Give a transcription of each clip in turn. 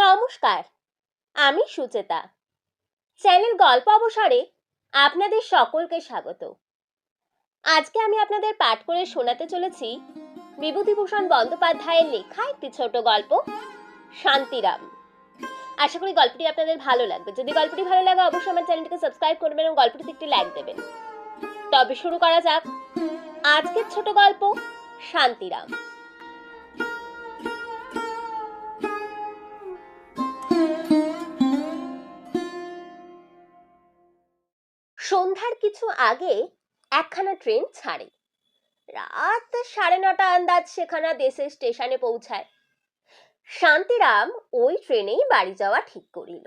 নমস্কার, আমি সুচেতা। চ্যানেল গল্প অবসরে আপনাদের সকলকে স্বাগত। আজকে আমি আপনাদের পাঠ করে শোনাতে চলেছি বিভূতিভূষণ বন্দ্যোপাধ্যায়ের লেখা একটি ছোট গল্প, শান্তিরাম। আশা করি গল্পটি আপনাদের ভালো লাগবে। যদি গল্পটি ভালো লাগে অবশ্যই আমার চ্যানেলটিকে সাবস্ক্রাইব করবেন এবং গল্পটিতে একটি লাইক দেবেন। তবে শুরু করা যাক আজকের ছোট গল্প, শান্তিরাম। সন্ধ্যার কিছু আগে একখানা ট্রেন ছাড়ে। রাত 9:30 আন্দাজ সেখানা দেশের স্টেশনে পৌঁছায়। শান্তিরাম ওই ট্রেনেই বাড়ি যাওয়া ঠিক করিল।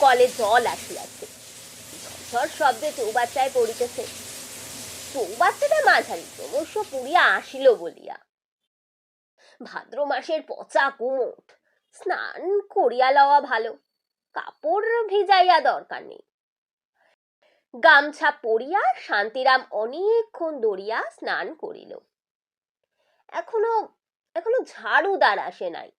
কলে জল আসিয়াছে, ঝরঝর শব্দে চৌবাচ্চায় পড়িতেছে। চৌবাচ্চাটা মাঝারি, ক্রমশ পুড়িয়া আসিল বলিয়া। ভাদ্র মাসের পচা কুমোট, স্নান করিয়া লওয়া ভালো, কাপড় ভিজাইয়া দরকার নেই। গামছা পরিয়া শান্তিরাম অনেকক্ষণ দড়িয়া স্নান করিল। এখনো এখনো ঝাড়ুদার আসে নাই।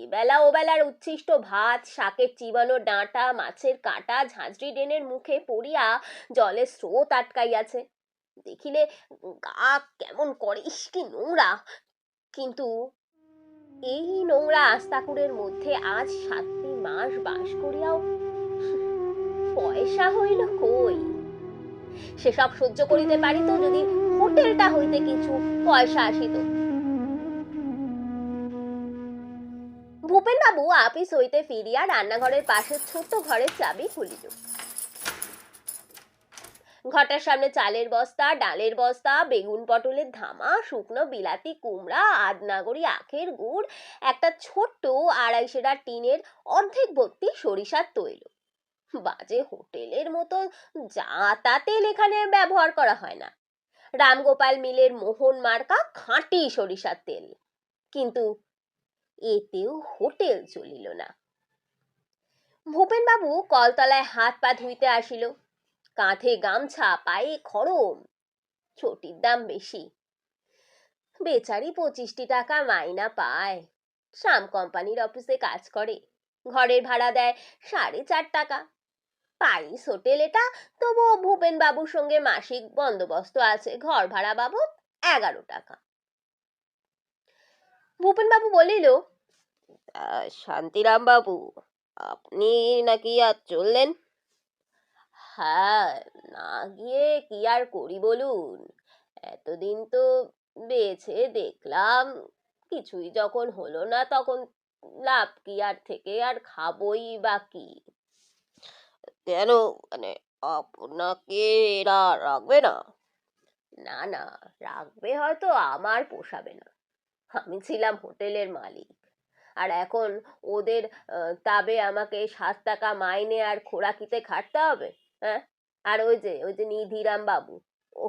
এবেলা ওবেলার উচ্ছিষ্ট ভাত, শাকের চিবানো ডাঁটা, মাছের কাঁটা ঝাঁঝরি ড্রেনের মুখে পড়িয়া জলের স্রোত আটকাইয়াছে। দেখিলে গা কেমন করে, ইস কি নোংরা! কিন্তু এই নোংরা আস্তাকুড়ের মধ্যে আজ 7টি মাস বাস করিয়াও পয়সা হইল কই? সেসব সহ্য করিতে পারিত যদি হোটেলটা হইতে কিছু পয়সা আসিত। ভূপেনবাবু আপিস হইতে ফিরিয়া রান্নাঘরের পাশের ছোট্ট ঘরের চাবি খুলিল। ঘরটার সামনে চালের বস্তা, ডালের বস্তা, বেগুন পটলের ধামা, শুকনো বিলাতি কুমড়া, আধনাগরি আখের গুড়, একটা ছোট্ট 2.5 সেরা টিনের অর্ধেক ভর্তি সরিষার তৈল। বাজে হোটেলের মতো যা তা তেল এখানে ব্যবহার করা হয় না। রামগোপাল মিলের মোহন মার্কা খাঁটি সরিষার তেল। কিন্তু এতেও হোটেল চলিল না। ভূপেনবাবু কলতলায় হাত পা ধুইতে আসিল। কাঁধে গামছা, পায়ে খড়ম। ছটির দাম বেশি। বেচারি 25টি টাকা মাইনা পায়। শ্যাম কোম্পানির অফিসে কাজ করে। ঘরের ভাড়া দেয় 4.5 টাকা। পাইস হোটেল এটা, তবুও ভূপেন বাবুর সঙ্গে মাসিক বন্দোবস্ত আছে, ঘর ভাড়া বাবদ 11 টাকা। ভূপেন বাবু বলিল, শান্তিরাম বাবু, আপনি নাকি আজ চললেন? হ্যাঁ, না গিয়ে কি আর করি বলুন। এতদিন তো বেছে দেখলাম, কিছুই যখন হলো না তখন লাভ কি, আর থেকে আর খাবই বা কি? কেন, মানে আপনাকে এরা রাখবে না? না না, রাখবে হয়তো, আমার পোষাবে না। আমি ছিলাম হোটেলের মালিক, আর এখন ওদের তাবে আমাকে 7 টাকা মাইনে আর খোরাকিতে খাটতে হবে? হ্যাঁ, আর ওই যে নিধিরাম বাবু, ও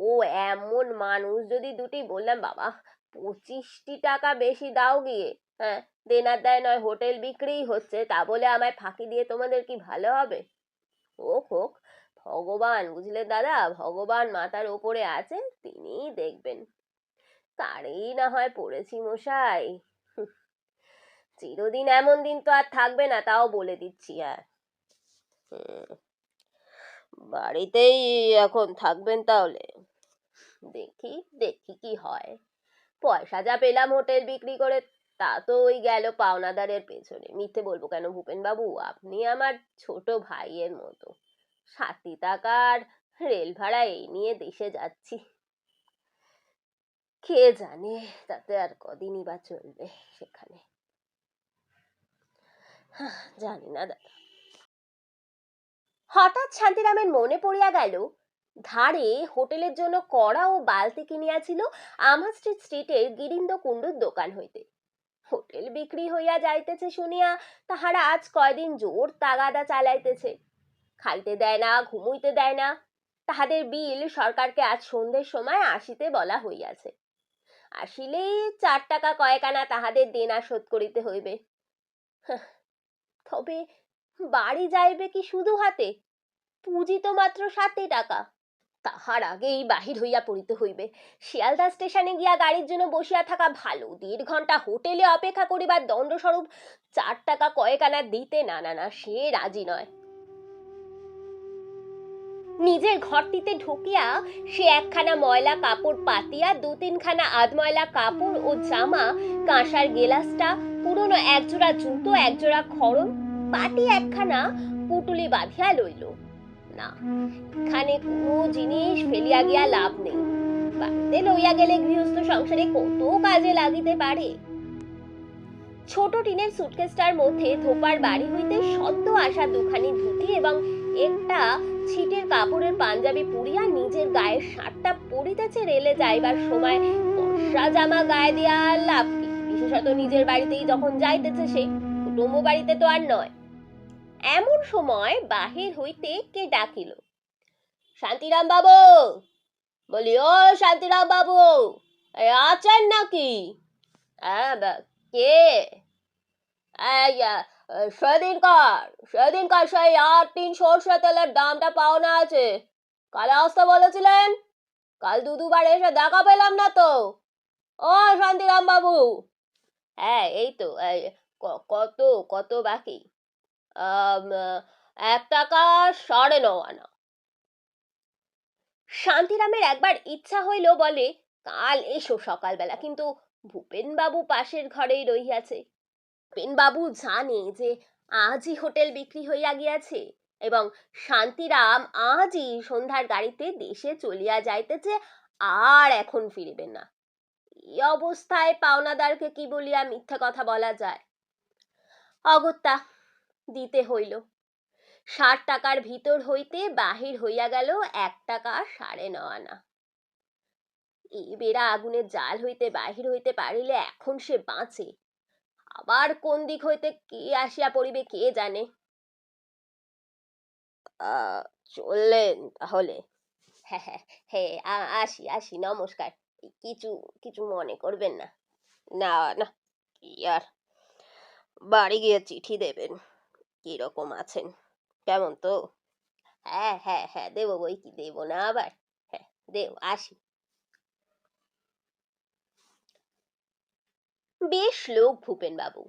ও এমন মানুষ, যদি দুটি বললাম বাবা 25টি টাকা বেশি দাও গিয়ে, হ্যাঁ, দেনার দায় নয় হোটেল বিক্রিই হচ্ছে, তা বলে আমায় ফাঁকি দিয়ে তোমাদের কি ভালো হবে? হোক হোক, ভগবান বুঝলে দাদা, ভগবান মাথার ওপরে আছে, তিনিই দেখবেন। তারই না হয় পড়েছি মশাই। চিরদিন এমন দিন তো আর থাকবে না, তাও বলে দিচ্ছি। হ্যাঁ, বাড়িতেই এখন থাকবেন তাহলে? দেখি দেখি কি হয়। পয়সা যা পেলাম হোটেল বিক্রি করে, তা তো ওই গেল পাওনাদারের পেছনে। মিথ্যে বলবো কেন ভূপেন বাবু, আপনি আমার ছোট ভাইয়ের মতো। 7 টাকার রেল ভাড়া এই নিয়ে দেশে যাচ্ছি। কে জানে তাতে আর কদিনই বা চলবে সেখানে। জানি না দাদা। হঠাৎ শান্তিরামের মনে পড়িয়া গেল, ধারে হোটেলের জন্য কড়া ও বালতি কিনিয়াছিল আমহা স্ট্রিটের গিরিন্দ কুণ্ডুর দোকান হইতে। হোটেল বিক্রি হইয়া যাইতেছে শুনিয়া তাহারা আজ কয়দিন জোর তাগাদা চালাইতেছে। খাইতে দেয় না, ঘুমুইতে দেয় না। তাহাদের বিল সরকারকে আজ সন্ধ্যের সময় আসিতে বলা হইয়াছে। আসিলেই 4 টাকা কয়েকানা তাহাদের দেনা শোধ করিতে হইবে। তবে বাড়ি যাইবে কি শুধু হাতে? পুঁজি তো মাত্র 7 টাকা। তাহার আগেই বাহির হইয়া পড়িতে হইবে। শিয়ালদা স্টেশনে গিয়া গাড়ির জন্য বসিয়া থাকা ভালো, 1.5 ঘন্টা হোটেলে অপেক্ষা করিবার দণ্ডস্বরূপ 4 টাকা কয়েক আনা দিতে না না না সে রাজি নয়। নিজের ঘরটিতে ঢুকিয়া সে একখানা ময়লা কাপড় পাতিয়া 2-3 খানা আধময়লা কাপড় ও জামা, কাঁসার গেলাসটা, পুরনো একজোড়া জুতো, একজোড়া খড়ম, পাটি একখানা পুটুলি বাঁধিয়া লইল। না, এখানে কোনো জিনিস ফেলিয়া গিয়া লাভ নেই। বাড়িতে লইয়া গেলে গৃহস্থ সংসারে কত কাজে লাগিতে পারে। ছোট টিনের সুটকেসটার মধ্যে ধোপার বাড়ি হইতে সদ্য আসা 2খানি ধুতি এবং একটা ছিটের কাপড়ের পাঞ্জাবি পুরিয়া নিজের গায়ের শার্টটা পরিতেছে রেলে যাইবার সময় বর্ষা জামা গায়ে দিয়া লাভ কি, বিশেষত নিজের বাড়িতেই যখন যাইতেছে সে, কুটুম্ব বাড়িতে তো আর নয়। এমন সময় বাহির হইতে কে ডাকিল, শান্তিরাম বাবু। বলি, ও শান্তিরাম বাবু, আছেন নাকি? কে? সেদিনকার সেই 8 টিন সর্ষে তেলের দামটা পাওনা আছে, কালে আসতে বলেছিলেন, কাল দুবার এসে দেখা পেলাম না তো। ও শান্তিরাম বাবু। হ্যাঁ, এই তো। কত কত বাকি? 1 টাকা 9.5 আনা। শান্তিরামের একবার ইচ্ছা হইল বলে, কাল এসো সকালবেলা, কিন্তু ভূপেন বাবু পাশের ঘরেই রহিয়াছে। ভূপেন বাবু জানে যে আজই হোটেল বিক্রি হইয়া গিয়াছে এবং শান্তিরাম আজই সন্ধ্যার গাড়িতে দেশে চলিয়া যাইতেছে, আর এখন ফিরিবেন না। এই অবস্থায় পাওনাদারকে কি বলিয়া মিথ্যা কথা বলা যায়? অগত্যা দিতে হইল। 60 টাকার ভিতর হইতে বাহির হইয়া গেল 1 টাকা 9.5 আনা। এই বেড়া আগুনের জাল হইতে বাহির হইতে পারিলে এখন সে বাঁচে, আবার কোন দিক হইতে কে আসিয়া পড়িবে কে জানে। চললেন তাহলে? হ্যাঁ হ্যাঁ হ্যাঁ, আসি আসি, নমস্কার। কিছু কিছু মনে করবেন না। না না, কি আর, বাড়ি গিয়ে চিঠি দেবেন কিরকম আছেন, কেমন তো? হ্যাঁ হ্যাঁ হ্যাঁ, দেবো, বই কি দেবো না আবার? হ্যাঁ দেব, আসি। বেশ লোক ভূপেন বাবু।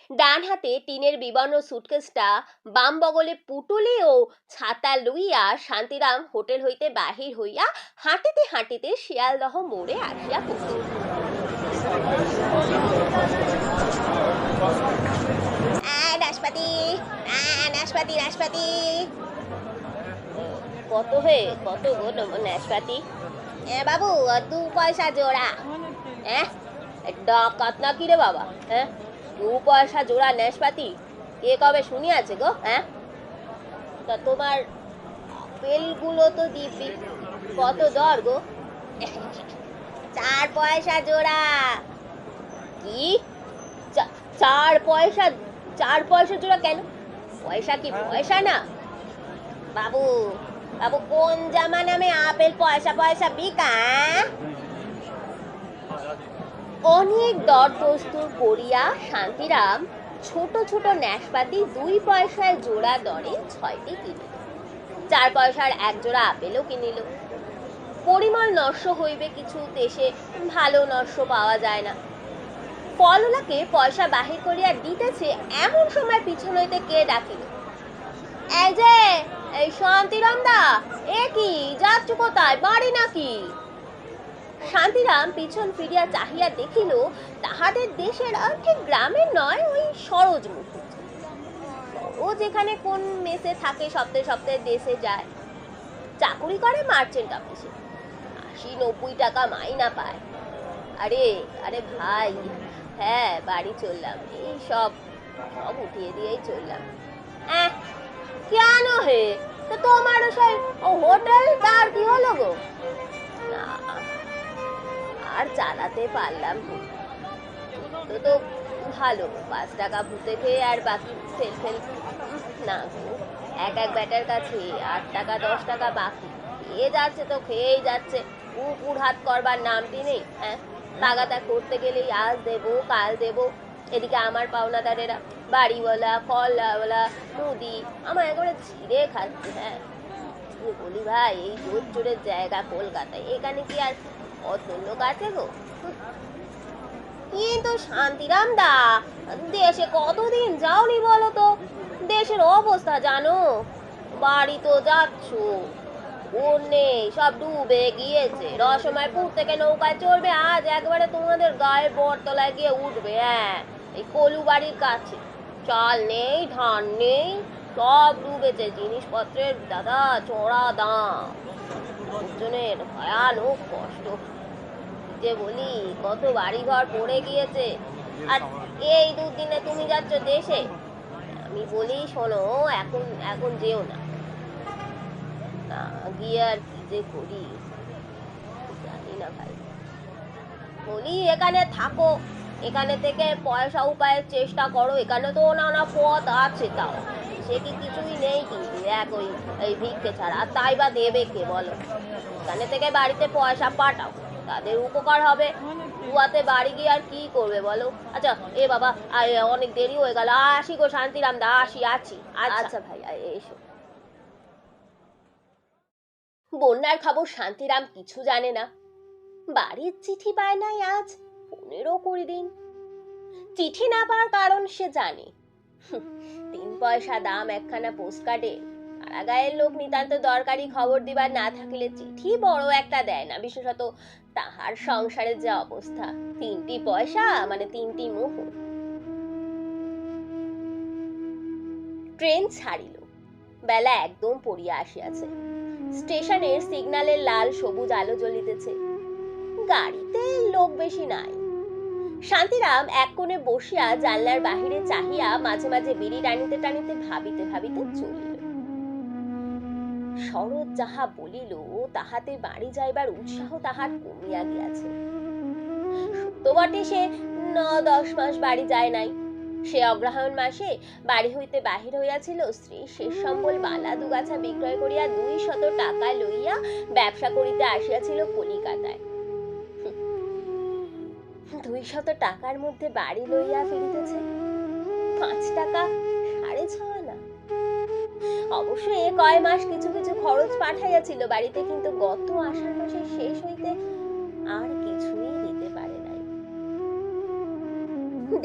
ডান হাতে টিনের বিবর্ণ সুটকেসটা, বাম বগলে পুটুলি ও ছাতা লইয়া শান্তিরাম হোটেল হইতে বাহির হইয়া হাঁটিতে হাঁটিতে শিয়ালদহ মোড়ে আসিয়া পৌঁছিল। নাশপাতি, নাশপাতি, নাশপাতি। কত হে, কত গো নাশপাতি? বাবু, 2 পয়সা জোড়া। ডাকাত নাকি রে বাবা? 2 পয়সা জোড়া নাশপাতি কে কবে শুনিয়াছে গো? তা তোমার আপেলগুলো তো দিব্যি, কত দর গো? 4 পয়সা জোড়া। কি? 4 পয়সা? 4 পয়সা জোড়া কেন? পয়সা কি পয়সা না? বাবু, বাবু কোন জামা নামে আপেল পয়সা পয়সা বিকা? অনেক দর প্রস্তুর করিয়া শান্তিরাম ছোট ছোট নাশপাতি 2 পয়সায় জোড়া দরে 6টি কিনিল। 4 পয়সার 1 জোড়া আপেলও কিনিল। পরিমল নস্য হইবে কিছু, দেশে ভালো নস্য পাওয়া যায় না। ফলওয়ালাকে পয়সা বাহির করিয়া দিতেছে এমন সময় পিছন হইতে কে ডাকিল, এই যে, এই শান্তিরাম দা, এ কি যাচ্ছ কোথায়, বাড়ি নাকি? শান্তিরাম পিছন ফিরিয়া চাহিয়া দেখিল তাহাদের দেশের ঠিক গ্রামের নয়, ওই সরোজ মুখুজ্জি। সরোজ এখানে কোন মেসে থাকে, সপ্তাহে সপ্তাহে দেশে যায়, চাকুরি করে মার্চেন্ট অফিসে, 80-90 টাকা মাইনা পায়। আরে আরে ভাই, হ্যাঁ বাড়ি চললাম, এই সব সব উঠিয়ে দিয়েই চললাম। কেন হে, তো তোমার সেই হোটেল তার কি হলো গো? না, আর চালাতে পারলাম তো তো ভালো, 5 টাকা ভূতে খেয়ে আর বাকি ফেল ফেল না গো। এক ব্যাটার কাছে 8 টাকা 10 টাকা বাকি, খেয়ে যাচ্ছে তো খেয়েই যাচ্ছে, উপর হাত করবার নামটি নেই। তাগাদা করতে গেলেই আজ দেবো কাল দেবো। এদিকে আমার পাওনাদারেরা, বাড়িওয়ালা, কলাওয়ালা, মুদি, আমার একবারে ছিঁড়ে খাচ্ছে। বলি ভাই, এই জোর জোরের জায়গা কলকাতায়, এখানে কি আর অত লোক আছে গো? কিন্তু শান্তিরাম দা, দেশে কতদিন যাওনি বলো তো? দেশের অবস্থা জানো? বাড়ি তো যাচ্ছ, বোন নেই, সব ডুবে গিয়েছে। রসময়পুর থেকে নৌকায় চলবে, আজ একবারে তোমাদের গায়ের বরতলায় গিয়ে উঠবে। হ্যাঁ, এই কলু বাড়ির কাছে। চাল নেই, ধান নেই, সব ডুবেছে। জিনিসপত্রের দাদা চড়া দাম, লোকজনের ভয়ানক কষ্ট। যে বলি, কত বাড়িঘর পড়ে গিয়েছে। আর এই দুদিনে তুমি যাচ্ছ দেশে। আমি বলি শোনো, এখন এখন যেও না, না গিয়ে আর কি যে করি জানি না ভাই। বলি এখানে থাকো, এখানে থেকে পয়সা উপায়ের চেষ্টা করো। এখানে তো নানা পথ আছে, তাও সে কি কিছুই নেই কিন্তু এক ওই এই ভিক্ষে ছাড়া। আর তাই বা দেবে কে বলো? এখানে থেকে বাড়িতে পয়সা পাঠাও, তাদের উপকার হবে। কুয়াতে বাড়ি গিয়ে আর কি করবে বলো? আচ্ছা এ বাবা, অনেক দেরি হয়ে গেল, আসি গো শান্তিরাম দা, আছি। আচ্ছা ভাই, এসো। বন্যার খবর শান্তিরাম কিছু জানে না। বাড়ির চিঠি পায় নাই আজ 15-20 দিন। চিঠি না পাওয়ার কারণ সে জানে। 3 পয়সা দাম একখানা পোস্টকার্ডে। কারাগারের লোক নিতান্ত দরকারি খবর দিবার না থাকিলে চিঠি বড় একটা দেয় না, বিশেষত তাহার সংসারের যে অবস্থা। 3টি পয়সা মানে 3টি মোহর। ট্রেন ছাড়িল, বেলা একদম পড়িয়া আসিয়াছে। স্টেশনের সিগন্যালের লাল সবুজ আলো জ্বলিতেছে। গাড়িতে লোক বেশি নাই। শান্তিরাম এক কোণে বসিয়া জানলার বাহিরে চাহিয়া মাঝে মাঝে বিড়ি টানিতে টানিতে ভাবিতে ভাবিতে চলিল। শরৎ যাহা বলিল তাহাতে বাড়ি যাইবার উৎসাহ তাহার কমিয়া গিয়াছে। সত্য বটে, সে 9-10 মাস বাড়ি যায় নাই। সে অগ্রহায়ণ মাসে বাড়ি হইতে বাহির হইয়াছিল। স্ত্রী শেষ সম্বল বালা দুগাছা বিক্রয় করিয়া 200 টাকা লইয়া ব্যবসা করিতে আসিয়াছিল কলিকাতায়। 200 টাকার মধ্যে বাড়ি লইয়া ফিরিতেছে 5 টাকা, 6.5 আনা। অবশ্য এ কয় মাস কিছু কিছু খরচ পাঠাইয়াছিল বাড়িতে, কিন্তু গত আষাঢ় মাসের শেষ হইতে আর কিছুই দিতে পারে নাই।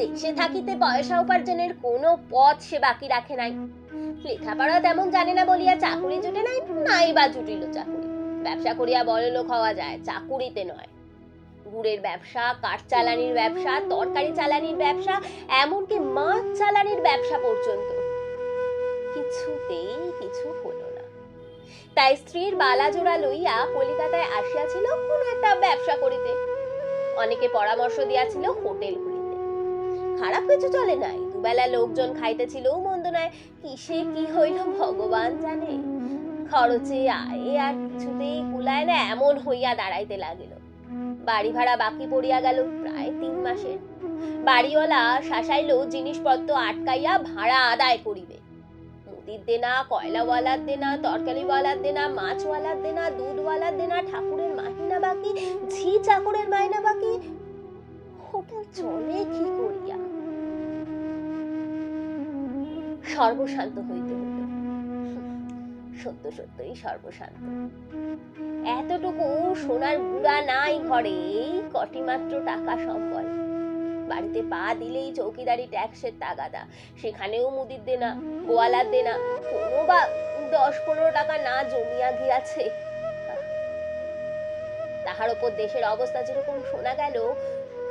দেশে থাকিতে পয়সা উপার্জনের কোনো পথ সে বাকি রাখে নাই। লেখাপড়া তেমন জানে না বলিয়া চাকুরি জুটে নাই বা জুটিল চাকুরি। ব্যবসা করিয়া বড়লোক হওয়া যায়, চাকুরিতে নয়। গুড়ের ব্যবসা, কাঠ চালানির ব্যবসা, তরকারি চালানির ব্যবসা, এমনকি মাছ চালানির ব্যবসা পর্যন্ত। কিছুতেই কিছু হলো না। তাই স্ত্রীর বালাজোড়া লইয়া কলিকাতায় আসিয়াছিল কোনো একটা ব্যবসা করিতে। অনেকে পরামর্শ দিয়াছিল হোটেল খুলিতে। খারাপ কিছু চলে নাই, দুবেলা লোকজন খাইতেছিলও মন্দ নয়। কিসে কি হইল ভগবান জানে। খরচে আয়ে আর কিছুতেই কুলায় না, এমন হইয়া দাঁড়াইতে লাগিল। বাড়ি ভাড়া বাকি পড়িয়া গেল প্রায় 3 মাসের। বাড়িওয়ালা শাসাইল জিনিসপত্র আটকাইয়া ভাড়া আদায় করিবে। মুদির দেনা, কয়লাওয়ালার দেনা, তরকারিওয়ালার দেনা, মাছওয়ালার দেনা, দুধওয়ালার দেনা, ঠাকুরের মাহিনা বাকি, ঝি চাকরের মাইনা বাকি। হোটেল চলে কি করিয়া? সর্বশান্ত হইতে হইল। সত্যই সর্বশান্ত। এতটুকু সোনার গুড়া নাই ঘরে, কটি মাত্র টাকা সম্বল। বাড়িতে পা দিলেই চৌকিদারি ট্যাক্সের তাগাদা, সেখানেও মুদির দেনা, গোয়ালার দেনা, কোনো বা 10-15 টাকা না জমিয়া গিয়াছে। তাহার উপর দেশের অবস্থা যেরকম শোনা গেল,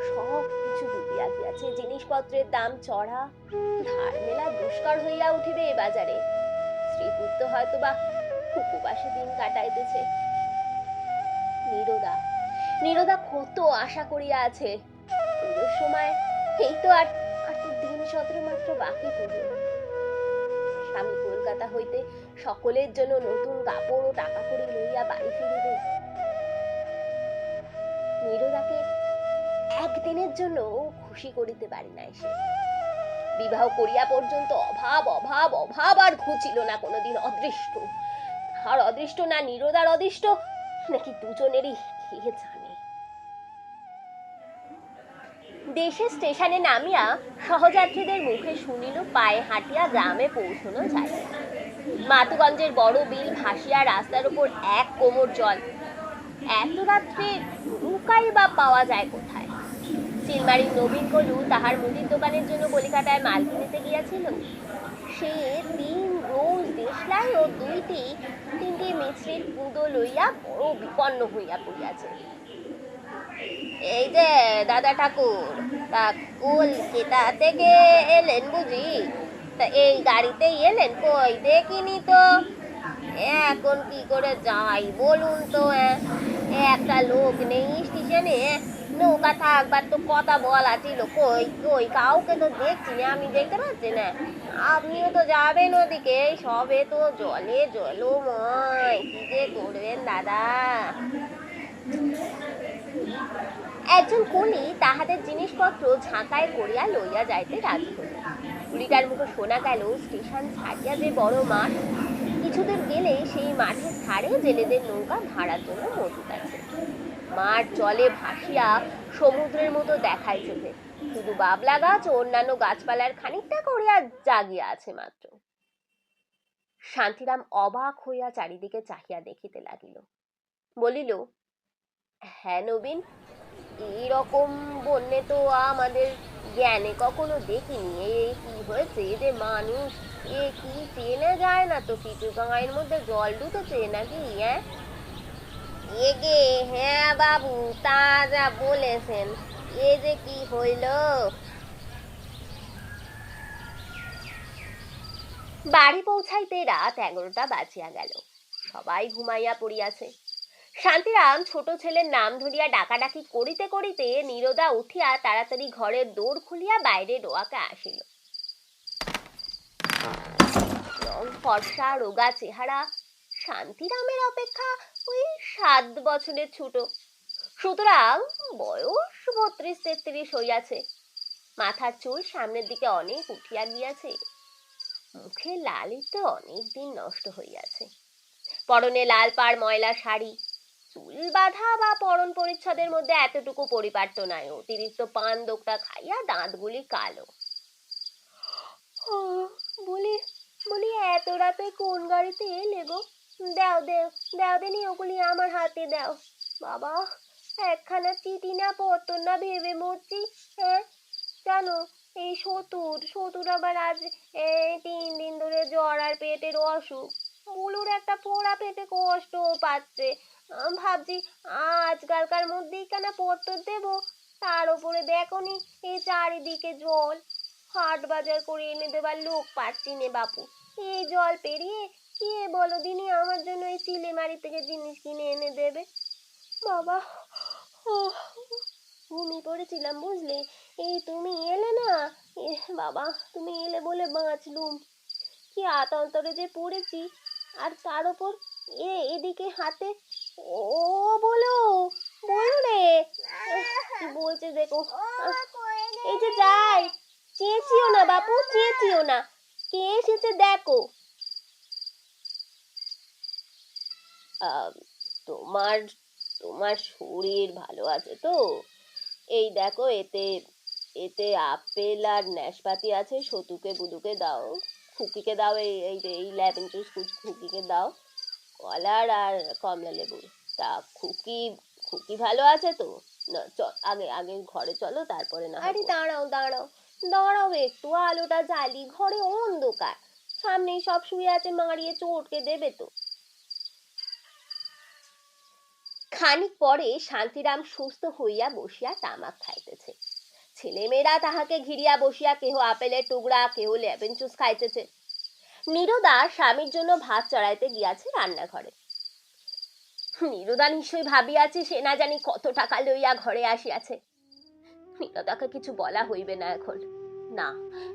সব কিছু ডুবিয়া গিয়াছে। জিনিসপত্রের দাম চড়া, ধার মেলা দুষ্কর হইয়া উঠিবে এ বাজারে। স্ত্রী পুত্র হয়তো বা উপবাসে দিন কাটাইতেছে। নীরদা কত আশা করিয়া আছে। পুজোর সময় এই তো আর তো দিন 17 মাত্র বাকি পড়ল। স্বামী কলকাতা হইতে সকলের জন্য নতুন কাপড় ও টাকা কড়ি লইয়া বাড়ি ফিরিবে। নীরদাকে একদিনের জন্য খুশি করিতে পারি নাই সে। বিবাহ করিয়া পর্যন্ত অভাব অভাব অভাব আর ঘুচিল না কোনোদিন। অদৃষ্ট, তাহার অদৃষ্ট না নীরদার অদৃষ্ট, নাকি দুজনেরই কে জানে। দেশে স্টেশনে নামিয়া সহযাত্রীদের মুখে শুনিল পায়ে হাঁটিয়া গ্রামে পৌঁছানো যায়। মাতুগঞ্জের বড় বিল ভাসিয়া রাস্তার উপর এক কোমর জল। এত রাত্রে নৌকাই বা পাওয়া যায় কোথায়? চিলমারির নবীন কলু তাহার মুদির দোকানের জন্য কলিকাতায় মাল কিনিতে গিয়াছিল। সে তিন রোজ দেশলাই ও তিনটি মিছরির পুঁদো লইয়া বড় বিপন্ন হইয়া পড়িয়াছে। এই যে দাদা ঠাকুর, তা কলকাতা থেকে এলেন বুঝি? তা এই গাড়িতেই এলেন? কই দেখিনি তো। এখন কি করে যাই বলুন তো? একটা লোক নেই স্টেশনে, নৌকা থাকবার তো কথা বলা ছিল। কই কই কাউকে তো দেখছি না, আমি দেখতে পাচ্ছি না। আপনিও তো যাবেন ওদিকে, সবে তো জলে জলময়, কি যে করবেন দাদা। একজন কুলি তাহাদের জিনিসপত্র ঝাঁকায় করিয়া লইয়া যাইতে রাজি হল। কুলিটার মুখে শোনা গেল স্টেশন ছাড়িয়া যে বড় মাঠ, কিছুদূর গেলে সেই মাঠের ধারে জেলেদের নৌকা ভাড়ার জন্য মজুদ আছে। মাঠ জলে ভাসিয়া সমুদ্রের মতো দেখাইতেছে, শুধু বাবলা গাছ ও অন্যান্য গাছপালার খানিকটা করিয়া জাগিয়া আছে মাত্র। শান্তিরাম অবাক হইয়া চারিদিকে চাহিয়া দেখিতে লাগিল। বলিল, হ্যাঁ নবীন, এইরকম বন্যে তো আমাদের জ্ঞানে কখনো দেখিনি। এই কি হয়েছে যে মানুষ এ কি চেনা যায় না তো কিছু, গাঁয়ের মধ্যে জল ঢুকেছে নাকি? এগে হ্যাঁ বাবু, তা যা বলেছেন, এ যে কি হইল। বাড়ি পৌঁছাইতে রাত 11টা বাজিয়া গেল। সবাই ঘুমাইয়া পড়িয়াছে। শান্তিরাম ছোট ছেলের নাম ধরিয়া ডাকাডাকি করিতে করিতে নীরদা উঠিয়া তাড়াতাড়ি ঘরের দোর খুলিয়া বাইরে রোয়াকে আসিল। রং ফর্সা, রোগা চেহারা, শান্তিরামের অপেক্ষা ওই 7 বছরের ছোট, সুতরাং বয়স 32-33 হইয়াছে। মাথার চুল সামনের দিকে অনেক উঠিয়া গিয়াছে, মুখে লালিতে অনেক দিন নষ্ট হইয়াছে। পরনে লাল পাড় ময়লা শাড়ি, চুল বাঁধা বা পরন পরিচ্ছদের মধ্যে এতটুকু পরিপাট্য নাই, অতিরিক্ত পান দোকটা খাইয়া দাঁতগুলি কালো। বলি বলি এত রাতে কোন গাড়িতে এলে গো? দাও দাও দাও দেনি, ওগুলি আমার হাতে দাও। বাবা, একখানা চিঠি না পত্র না ভেবে মরছি। হ্যাঁ জানো, এই সতুর আবার আজ 3 দিন ধরে জ্বর আর পেটের অসুখ। বুলুর একটা পোড়া পেটে কষ্ট পাচ্ছে। ভাবছি আজকালকার মধ্যেই কেন পত্র দেব। তার উপরে দেখনি এই চারিদিকে জল, হাট বাজার করে এনে দেবার লোক পাচ্ছি নে বাপু। এই জল পেরিয়ে কে বলো দিনি আমার জন্য এই চিলেমারি থেকে জিনিস কিনে এনে দেবে? বাবা, ঘুমিয়ে পড়েছিলাম বুঝলে, এই তুমি এলে না। বাবা, তুমি এলে বলে বাঁচলুম। কি আতন্তরে যে পড়েছি, আর তার উপর এদিকে হাতে। ও বলো বলো রে, কি বলছে দেখো। এই যে যাই, চেঁচিও না বাপু, চেঁচিও না, কে এসেছে দেখো। তোমার তোমার শরীর ভালো আছে তো? এই দেখো, এতে এতে আপেল আর নাশপাতি আছে, সতুকে বুলুকে দাও, খুকিকে দাও, এই লেমন জুস খুকিকে দাও, কলার আর কমলা লেবু। তা খুকি খুকি ভালো আছে তো? না আগে আগে ঘরে চলো, তারপরে না। আরে দাঁড়াও দাঁড়াও দাঁড়াও একটু, আলোটা জ্বালি, ঘরে অন্ধকার, সামনেই সব শুয়ে আছে, মারিয়ে চটকে দেবে তো। খানিক পরে শান্তিরাম সুস্থ হইয়া বসিয়া তামাক খাইতেছে। ছেলেমেয়েরা তাহাকে ঘিরিয়া বসিয়া কেহ আপেলের টুকরা, কেহ লেমন জুস খাইতেছে। নীরদা স্বামীর জন্য ভাত চড়াইতে গিয়াছে রান্নাঘরে। নীরদা নিশ্চয়ই ভাবিয়াছে সে না জানি কত টাকা লইয়া ঘরে আসিয়াছে। নীরদাকে কিছু বলা হইবে না এখন। না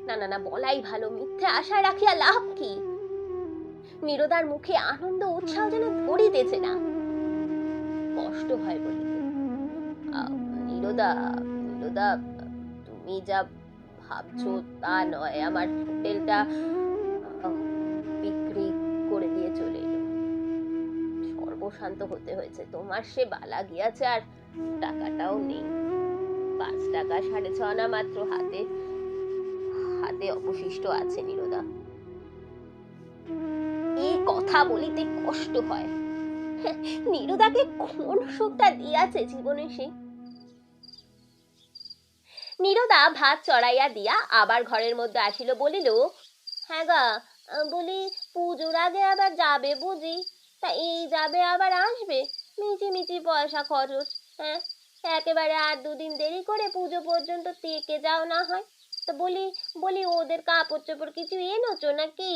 না না না, বলাই ভালো, মিথ্যে আশা রাখিয়া লাভ কি? নীরদার মুখে আনন্দ উৎসাহ যেন ধরিতেছে না, কষ্ট হয় বলিতে। নীরদা নীরদা, তুমি যা ভাবছো তা নয়। আমার হোটেলটা বিক্রি করে দিয়ে চলে এলো, সর্বশান্ত হতে হয়েছে। তোমার সে বালা গিয়াছে, আর টাকাটাও নেই। 5 টাকা 6.5 আনা মাত্র হাতে অবশিষ্ট আছে নীরদা। কথা বলিতে কষ্ট হয়। নীরদাকে কোন সুখটা দিয়াছে জীবনে সে? নীরদা ভাত চড়াইয়া দিয়া আবার ঘরের মধ্যে আসিল, বলিল, হ্যাঁ গা, বলি পুজোর আগে আবার যাবে বুঝি? তা এই যাবে আবার আসবে, মিচি মিচি পয়সা খরচ। হ্যাঁ, একেবারে আর দুদিন দেরি করে পুজো পর্যন্ত থেকে যাও না হয়। তা বলি বলি ওদের কাপড় চোপড় কিছু এনেছো নাকি?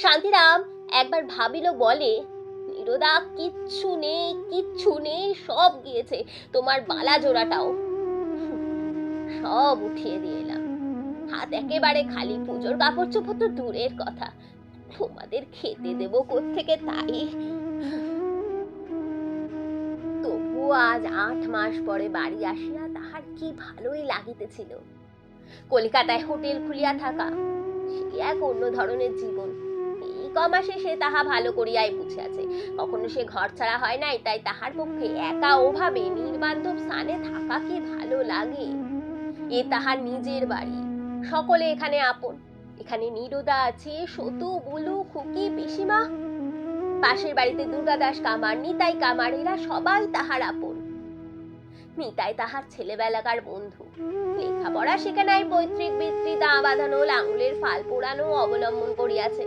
শান্তিরাম একবার ভাবিল, বলে, নীরদা, কিচ্ছু নেই, কিচ্ছু নেই, সব গিয়েছে, তোমার বালা জোড়াটাও সব উঠিয়ে দিয়ে এলাম। হাত একেবারে খালি, পুজোর কাপড় চোপড় তো দূরের কথা, তোমাদের খেতে দেবো কোত্থেকে তাই। তবু আজ 8 মাস পরে বাড়ি আসিয়া তাহার কি ভালোই লাগিতেছিল। কলিকাতায় হোটেল খুলিয়া থাকা, সে এক অন্য ধরনের জীবন। এই কমাসে সে তাহা ভালো করিয়াই বুঝিয়াছে। কখনো সে ঘর ছাড়া হয় নাই, তাই তাহার পক্ষে একা ওভাবে নির্বান্ধব স্থানে থাকা কি ভালো লাগে। এ তাহার নিজের বাড়ি, সকলে এখানে আপন। এখানে নীরদা আছে, সতু, বুলু, খুকি, পিসিমা, পাশের বাড়িতে দুর্গাদাস কামার, নিতাই কামার, এরা সবাই তাহার আপন। নিতাই তাহার ছেলেবেলাকার বন্ধু। লেখাপড়া শিখে নাই, পৈতৃক বৃত্তি, দা বাঁধানো, লাঙুলের ফাল পোড়ানো অবলম্বন করিয়াছে।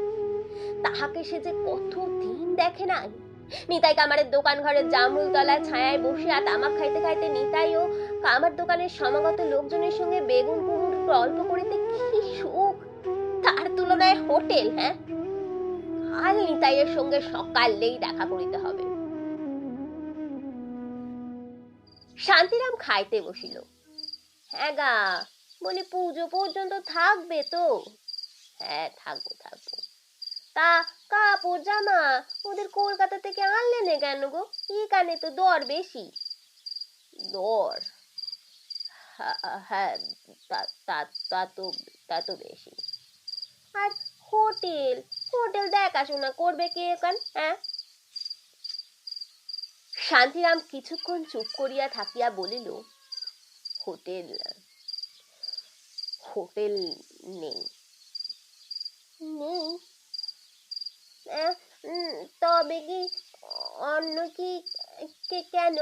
তাহাকে সে যে কত দিন দেখে নাই। নিতাই কামারের দোকান ঘরের জামরুল তলায় ছায়ায় বসিয়া তামাক খাইতে খাইতে নিতাই ও কামার দোকানের সমাগত লোকজনের সঙ্গে বেগুন কুমড়োর গল্প করিতে কি সুখ! তার তুলনায় হোটেল, হ্যাঁ, আর নিতাইয়ের সঙ্গে সকালেই দেখা করিতে হবে। শান্তিরাম খাইতে বসিল। হ্যাঁ গা, বলি পুজো পর্যন্ত থাকবে তো? হ্যাঁ, থাকবো থাকবো। তা কাপড় জামা ওদের কলকাতা থেকে আনলে না কেন গো? এখানে তো দর বেশি। দর? হ্যাঁ, তা তো বেশি। আর হোটেল হোটেল দেখাশোনা করবে কে এখন? হ্যাঁ। শান্তিরাম কিছুক্ষণ চুপ করিয়া থাকিয়া বলিল, হোটেল হোটেল নেই। নেই? তবে কি অন্য কি? কেন?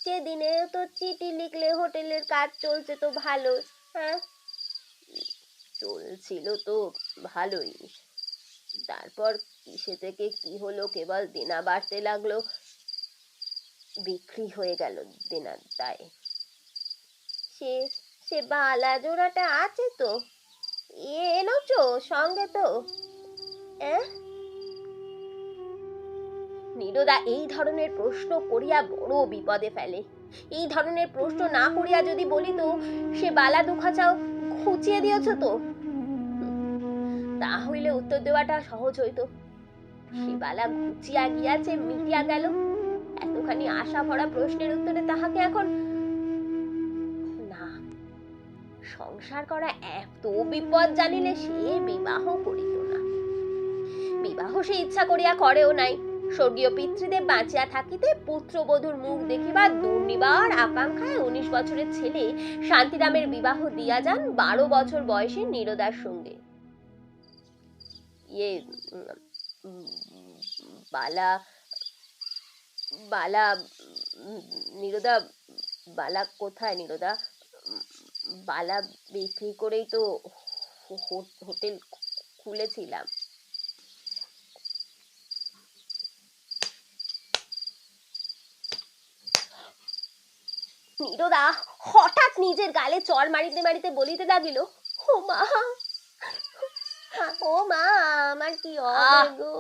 সেদিনে তো চিঠি লিখলে হোটেলের কাজ চলছে তো ভালো। হ্যাঁ, চলছিল তো ভালোই, তারপর কিসে থেকে কি হলো, কেবল দেনা বাড়তে লাগলো, বিক্রি হয়ে গেল দেনা, তাই। সে সে বালা জোড়াটা আছে তো? এনেছো সঙ্গে তো? নীরদা এই ধরনের প্রশ্ন করিয়া বড় বিপদে ফেলে। এই ধরনের প্রশ্ন না করিয়া যদি বলিত, সে বালা দুখাচাও খুঁচিয়ে দিয়েছ তো, তা হইলে উত্তর দেওয়াটা সহজ হইত। সে বালা ঘুচিয়া গিয়াছে, মিটিয়া গেল। এতখানি আশা ভরা প্রশ্নের উত্তরে তাহাকে এখন না, সংসার করা এত বিপদ জানিলে সে বিবাহ করিত না। বিবাহ সে ইচ্ছা করিয়া করেও নাই। স্বর্গীয় পিতৃদেব বাঁচিয়া থাকিতে পুত্রবধূর মুখ দেখিবার দুর্নিবার আকাঙ্ক্ষায় 19 বছরের ছেলে শান্তিরামের বিবাহ দিয়া যান 12 বছর বয়সের নীরদার সঙ্গে। বালা বালা নীরদা, বালা কোথায় নীরদা? বালা বিক্রি করেই তো হোটেল খুলেছিলাম। নীরদা হঠাৎ নিজের গালে চড় মারিতে মারিতে বলিতে লাগিল, ও মা, ও মা, আমার কি হবে গো?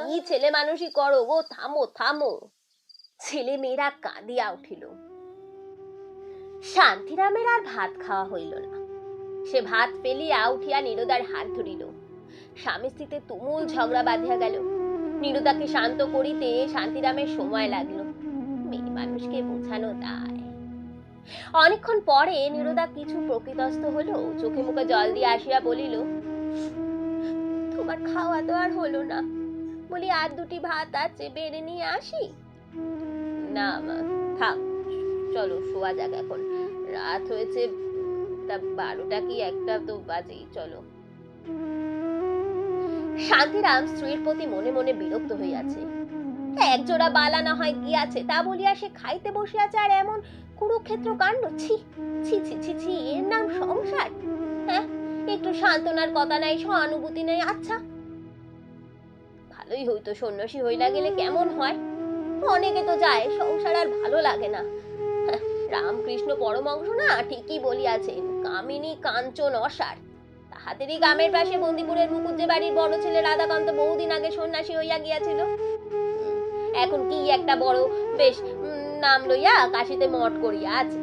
কি ছেলে মানুষই করো গো, থামো থামো। ছেলে মেয়েরা কাঁদিয়া উঠিল। শান্তিরামের আর ভাত খাওয়া হইল না। সে ভাত ফেলিয়া উঠিয়া নীরদার হাত ধরিল। স্বামী স্ত্রীতে তুমুল ঝগড়া বাঁধিয়া গেল। নীরদাকে শান্ত করিতে শান্তিরামের সময় লাগলো। মেয়ে মানুষকে বোঝানো দায়। অনেকক্ষণ পরে নীরদা কিছু প্রকৃতস্থ হলো, চোখে মুখে জল দিয়ে আসিয়া বলিল, তোমার খাওয়া তো আর হলো না, বলি আর দুটি ভাত আছে, বেড়ে নিয়ে আসি? না থাক, চলো শোয়া যাক, এখন রাত হয়েছে, তা 12টা কি 1টা তো বাজেই, চলো। শান্তিরাম স্ত্রীর প্রতি মনে মনে বিরক্ত হইয়াছে। একজোড়া বালা না হয় গিয়াছে, তা বলিয়া সে খাইতে বসিয়াছে আর এমন কুরুক্ষেত্র কাণ্ড! ছি ছি ছি ছি ছি, এর নাম সংসার? হ্যাঁ, একটু সান্ত্বনার কথা নাই, সহানুভূতি নেই। আচ্ছা, ভালোই হইতো সন্ন্যাসী হইলা গেলে কেমন হয়। অনেকে তো যায়, সংসার আর ভালো লাগে না। রামকৃষ্ণ পরমহংস না ঠিকই বলিয়াছেন, কামিনী কাঞ্চন অসার। তাহাদেরই গ্রামের পাশে বন্দিপুরের মুকুজ্জে বাড়ির বড় ছেলে রাধাকান্ত বহুদিন আগে সন্ন্যাসী হইয়া গিয়াছিল। এখন কি একটা বড় বেশ নাম লইয়া কাশিতে মঠ করিয়া আছে।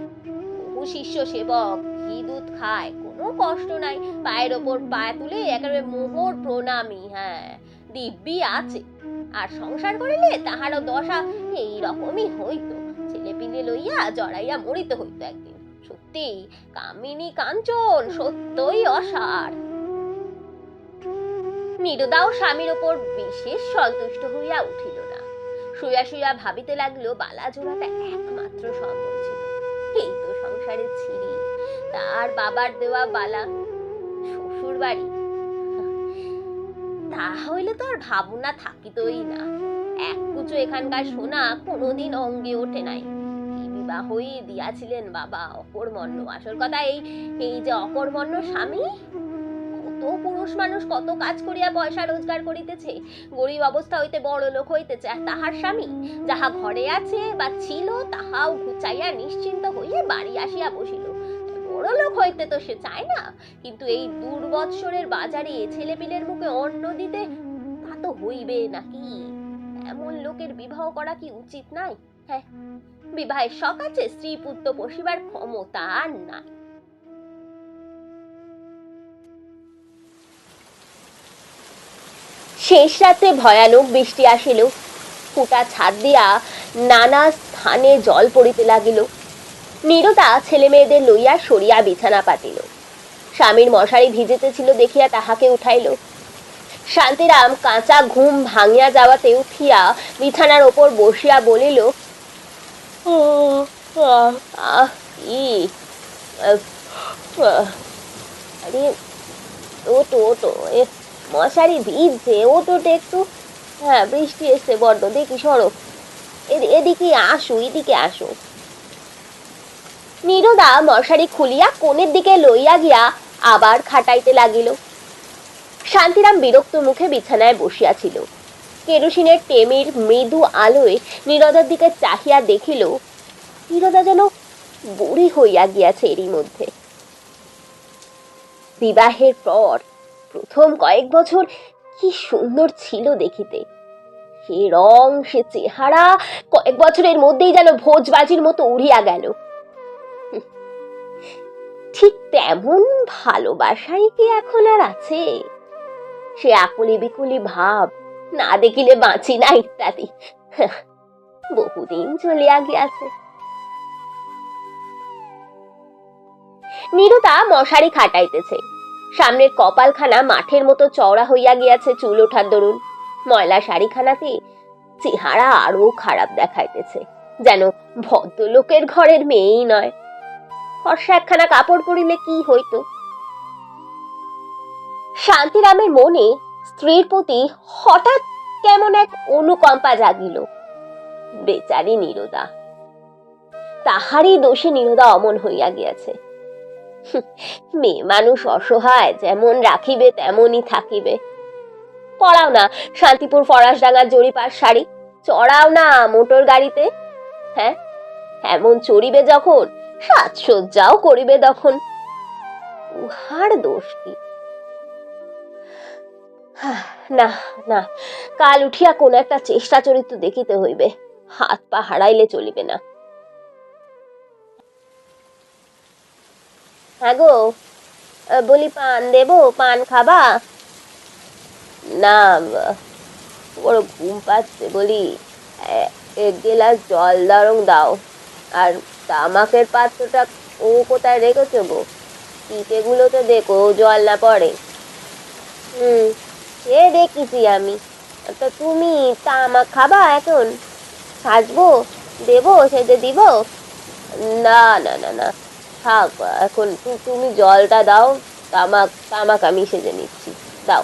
বহু শিষ্য সেবক, ঘি দুধ খায়, কোনো কষ্ট নাই, পায়ের ওপর পায়ে তুলে একেবারে মোহর প্রণামী। হ্যাঁ, দিব্যি আছে। আর সংসার করিলে তাহারও দশা এই রকমই হইতো, ছেলে পিলে লইয়া জড়াইয়া মরিতে হইতো একদিন। সত্যি কামিনী কাঞ্চন সত্যই অসার। নীরদাও স্বামীর ওপর বিশেষ সন্তুষ্ট হইয়া উঠিল না। শুয়া শুয়া ভাবিতে লাগলো, বালা জোড়াটা একমাত্র সম্বল ছিল, এই তো সংসারে ছিরি। তার বাবার দেওয়া বালা, শ্বশুর বাড়ি, তা হইলে তো আর ভাবনা থাকিতই না। এক কুচো এখানকার সোনা কোনোদিন অঙ্গে ওঠে নাই। কি বিবাহই দিয়াছিলেন বাবা, অকর্মণ্য। আসল কথা এই এই যে অকর্মণ্য স্বামী। কত পুরুষ মানুষ কত কাজ করিয়া পয়সা রোজগার করিতেছে, গরিব অবস্থা হইতে বড় লোক হইতেছে, আর তাহার স্বামী যাহা ঘরে আছে বা ছিল তাহাও ঘুচাইয়া নিশ্চিন্ত হইয়া বাড়ি আসিয়া বসিল। বড় লোক হইতে তো সে চায় না, কিন্তু এই দুর্বৎসরের বাজারে ছেলেপিলের মুখে অন্ন দিতে তা তো হইবে নাকি? এমন লোকের বিবাহ করা কি উচিত নাই? হ্যাঁ, বিবাহের শখ আছে, স্ত্রী পুত্র পোষিবার ক্ষমতা আর নাই। শেষ রাত্রে ভয়ানক বৃষ্টি আসিল। ফুটা ছাদ দিয়া নানা স্থানে জল পড়িতে লাগিল। নীরদা ছেলে মেয়েদের লইয়া সরিয়া বিছানা পাতিল। স্বামীর মশারি ভিজিতেছিল দেখিয়া তাহাকে উঠাইল। শান্তিরাম কাঁচা ঘুম ভাঙিয়া যাওয়াতে উঠিয়া বিছানার ওপর বসিয়া বলিল, আরে ওটো ওটো, মশারি ভিজছে, ওটোতে একটু। হ্যাঁ, বৃষ্টি এসছে বড্ড, দেখি সরো, এদিকে আসো, এদিকে আসো। নীরদা মশারি খুলিয়া কোণের দিকে লইয়া গিয়া আবার খাটাইতে লাগিল। শান্তিরাম বিরক্ত মুখে বিছানায় বসিয়াছিল। কেরোসিনের টেমির মৃদু আলোয় নীরদার দিকে চাহিয়া দেখিল, নীরদা যেন বুড়ি হইয়া গিয়াছে এরই মধ্যে। বিবাহের পর প্রথম কয়েক বছর কি সুন্দর ছিল দেখিতে। সে রং, সে চেহারা কয়েক বছরের মধ্যেই যেন ভোজবাজির মতো উড়িয়া গেল। ঠিক তেমন ভালোবাসাই কি এখন আর আছে? সে আকুলি বিকুলি ভাব, না দেখিলে বাঁচি না ইত্যাদি বহুদিন চলিয়া গিয়াছে। নীরদা মশারি খাটাইতেছে। সামনের কপালখানা মাঠের মতো চওড়া হইয়া গিয়াছে চুল ওঠার দরুন। ময়লা শাড়িখানাতে চেহারা আরো খারাপ দেখাইতেছে, যেন ভদ্রলোকের ঘরের মেয়েই নয়। ফর্সা একখানা কাপড় পরিলে কি হইতো? শান্তিরামের মনে স্ত্রীর প্রতি হঠাৎ কেমন এক অনুকম্পা জাগিল। বেচারি নীরদা, তাহারই দোষে নীরদা অমন হইয়া গিয়াছে। মেয়ে মানুষ অসহায়, যেমন রাখিবে তেমনই থাকিবে। পড়াও না শান্তিপুর ফরাসডাঙ্গার জরিপার শাড়ি, চড়াও না মোটর গাড়িতে। হ্যাঁ, এমন চড়িবে যখন, সাজসজ্জাও করিবে তখন। উহার দোষ কি? না না, কাল উঠিয়া কোন একটা চেষ্টা চরিত্র দেখিতে হইবে, হাত পা হারাইলে চলিবে না। হ্যাঁ গো, বলি পান দেবো? পান খাবা? না, বড় ঘুম পাচ্ছে, বলি এক গ্লাস জল দাও। আর তামাকের পাত্রটা ও কোথায় রেখেছো গো? পিঠেগুলো তো দেখো জল না পড়ে। সে দেখিছি আমি। তো তুমি তামাক খাবা এখন? সাজবো? দেবো? সেজে দিব? না না না না, থাক এখন, তুমি জলটা দাও, তামাক আমি সেজে নিচ্ছি, দাও।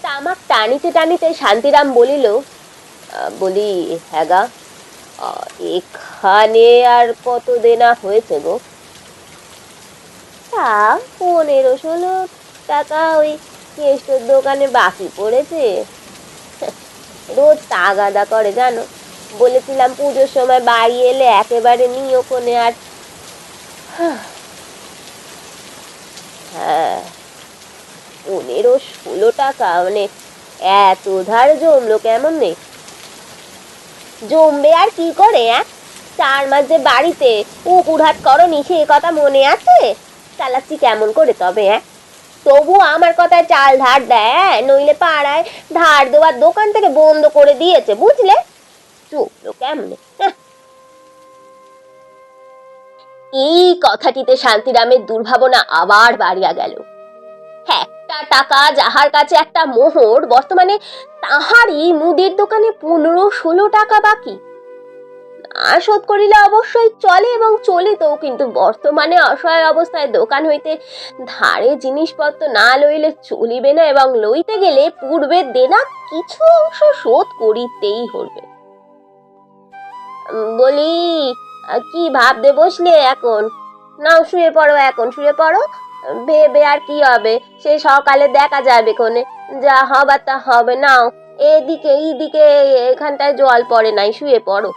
তামাক টানিতে টানিতে শান্তিরাম বলিল, বলি হ্যাঁ গা, এখানে আর কত দেনা হয়েছে গো? তা 15-16 টাকা ওই কেষ্টর দোকানে বাকি পড়েছে। রোজ তাগাদা করে জানো, বলেছিলাম পুজোর সময় বাড়ি এলে একেবারে নিও কোনে আর। হ্যাঁ, 15-16 টাকা মানে এত ধার জমলো কেমন নেই? জমবে আর কি করে? 4 মাস যে বাড়িতে উকুড়হাট করনি সে কথা মনে আছে? চালাচ্ছি কেমন করে তবে? তবু আমার কথায় চাল ধার দেয়, নইলে পাড়ায় ধার দেওয়ার দোকান থেকে বন্ধ করে দিয়েছে, বুঝলে? চুপলো কেমনে? এই কথাটিতে শান্তিরামের দুর্ভাবনা আবার বাড়িয়া গেল। একটা টাকা যাহার কাছে একটা মোহর, বর্তমানে তাহারই মুদির দোকানে 15-16 টাকা বাকি। না শোধ করিলে অবশ্যই চলে এবং চলিত, কিন্তু বর্তমানে অসহায় অবস্থায় দোকান হইতে ধারে জিনিসপত্র না লইলে চলিবে না, এবং লইতে গেলে পূর্বের দেনা কিছু অংশ শোধ করিতেই হইবে। বলি, কি ভাবতে বসলে এখন? নাও শুয়ে পড়ো, এখন শুয়ে পড়ো। ভেবে আর কি হবে, সে সকালে দেখা যাবে কোনে, যা হবার তা হবে। নাও, এদিকে এইদিকে এখানটায় জল পড়ে নাই, শুয়ে পড়ো।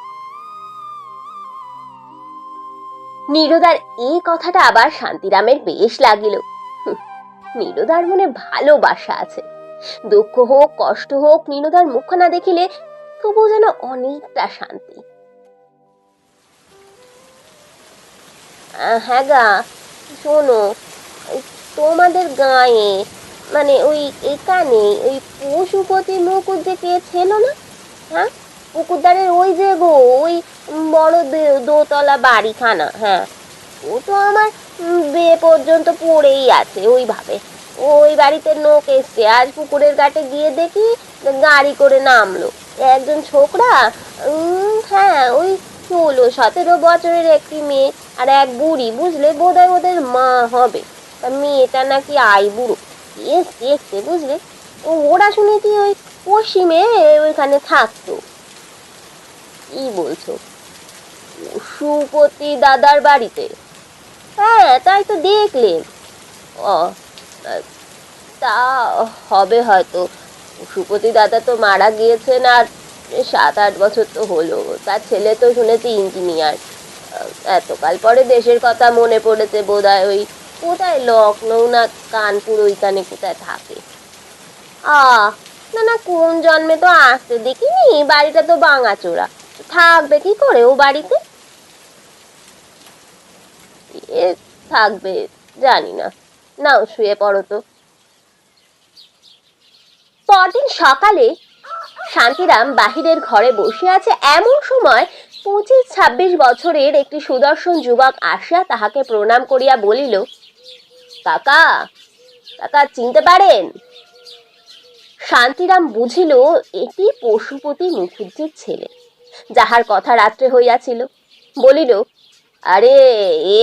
নীরদার এই কথাটা আবার শান্তিরামের বেশ লাগিল। নীরদার মনে ভালোবাসা আছে, দুঃখ হোক কষ্ট হোক নীরদার মুখখানা দেখিলে তবু যেন অনেকটা শান্তি। হ্যাঁ গা, শোনো, তোমাদের গায়ে মানে ওই এখানে ওই পশুপতি মুকুট যে কে ছিল না? হ্যাঁ, পুকুরদারের ওই যে গো, ওই বড় দোতলা বাড়িখানা। হ্যাঁ, ও তো আমার বিয়ে পর্যন্ত পড়েই আছে ওইভাবে। ওই বাড়িতে লোক এসছে, আজ পুকুরের ঘাটে গিয়ে দেখি গাড়ি করে নামলো একজন ছোকরা। হ্যাঁ, ওই 16-17 বছরের একটি মেয়ে আর এক বুড়ি, বুঝলে, বোধহয় ওদের মা হবে। মেয়েটা নাকি বুড়ো এস দেখতে, বুঝলে। ওরা শুনেছি ওই পশ্চিমে ওইখানে থাকতো। কি বলছো? সুপতি দাদার বাড়িতে? হ্যাঁ, তাই তো দেখলেন। ও, তা হবে হয়তো। সুপতি দাদা তো মারা গিয়েছেন আর 7-8 বছর তো হলো। তার ছেলে তো শুনেছি ইঞ্জিনিয়ার। এতকাল পরে দেশের কথা মনে পড়েছে বোধহয়। ওই কোথায় লখনৌ না কানপুর ওইখানে কোথায় থাকে। না না, কোন জন্মে তো আসতে দেখিনি। বাড়িটা তো ভাঙাচোরা, থাকবে কি করে ও বাড়িতে? এ থাকবে জানি না। নাও শুয়ে পড়ো তো। পরদিন সকালে শান্তিরাম বাহিরের ঘরে বসে আছে, এমন সময় 25-26 বছরের একটি সুদর্শন যুবক আসিয়া তাহাকে প্রণাম করিয়া বলিল, কাকা, কাকা চিনতে পারেন? শান্তিরাম বুঝিল এটি পশুপতি মুখুজ্জের ছেলে, যাহার কথা রাত্রে হইয়াছিল। বলিল, আরে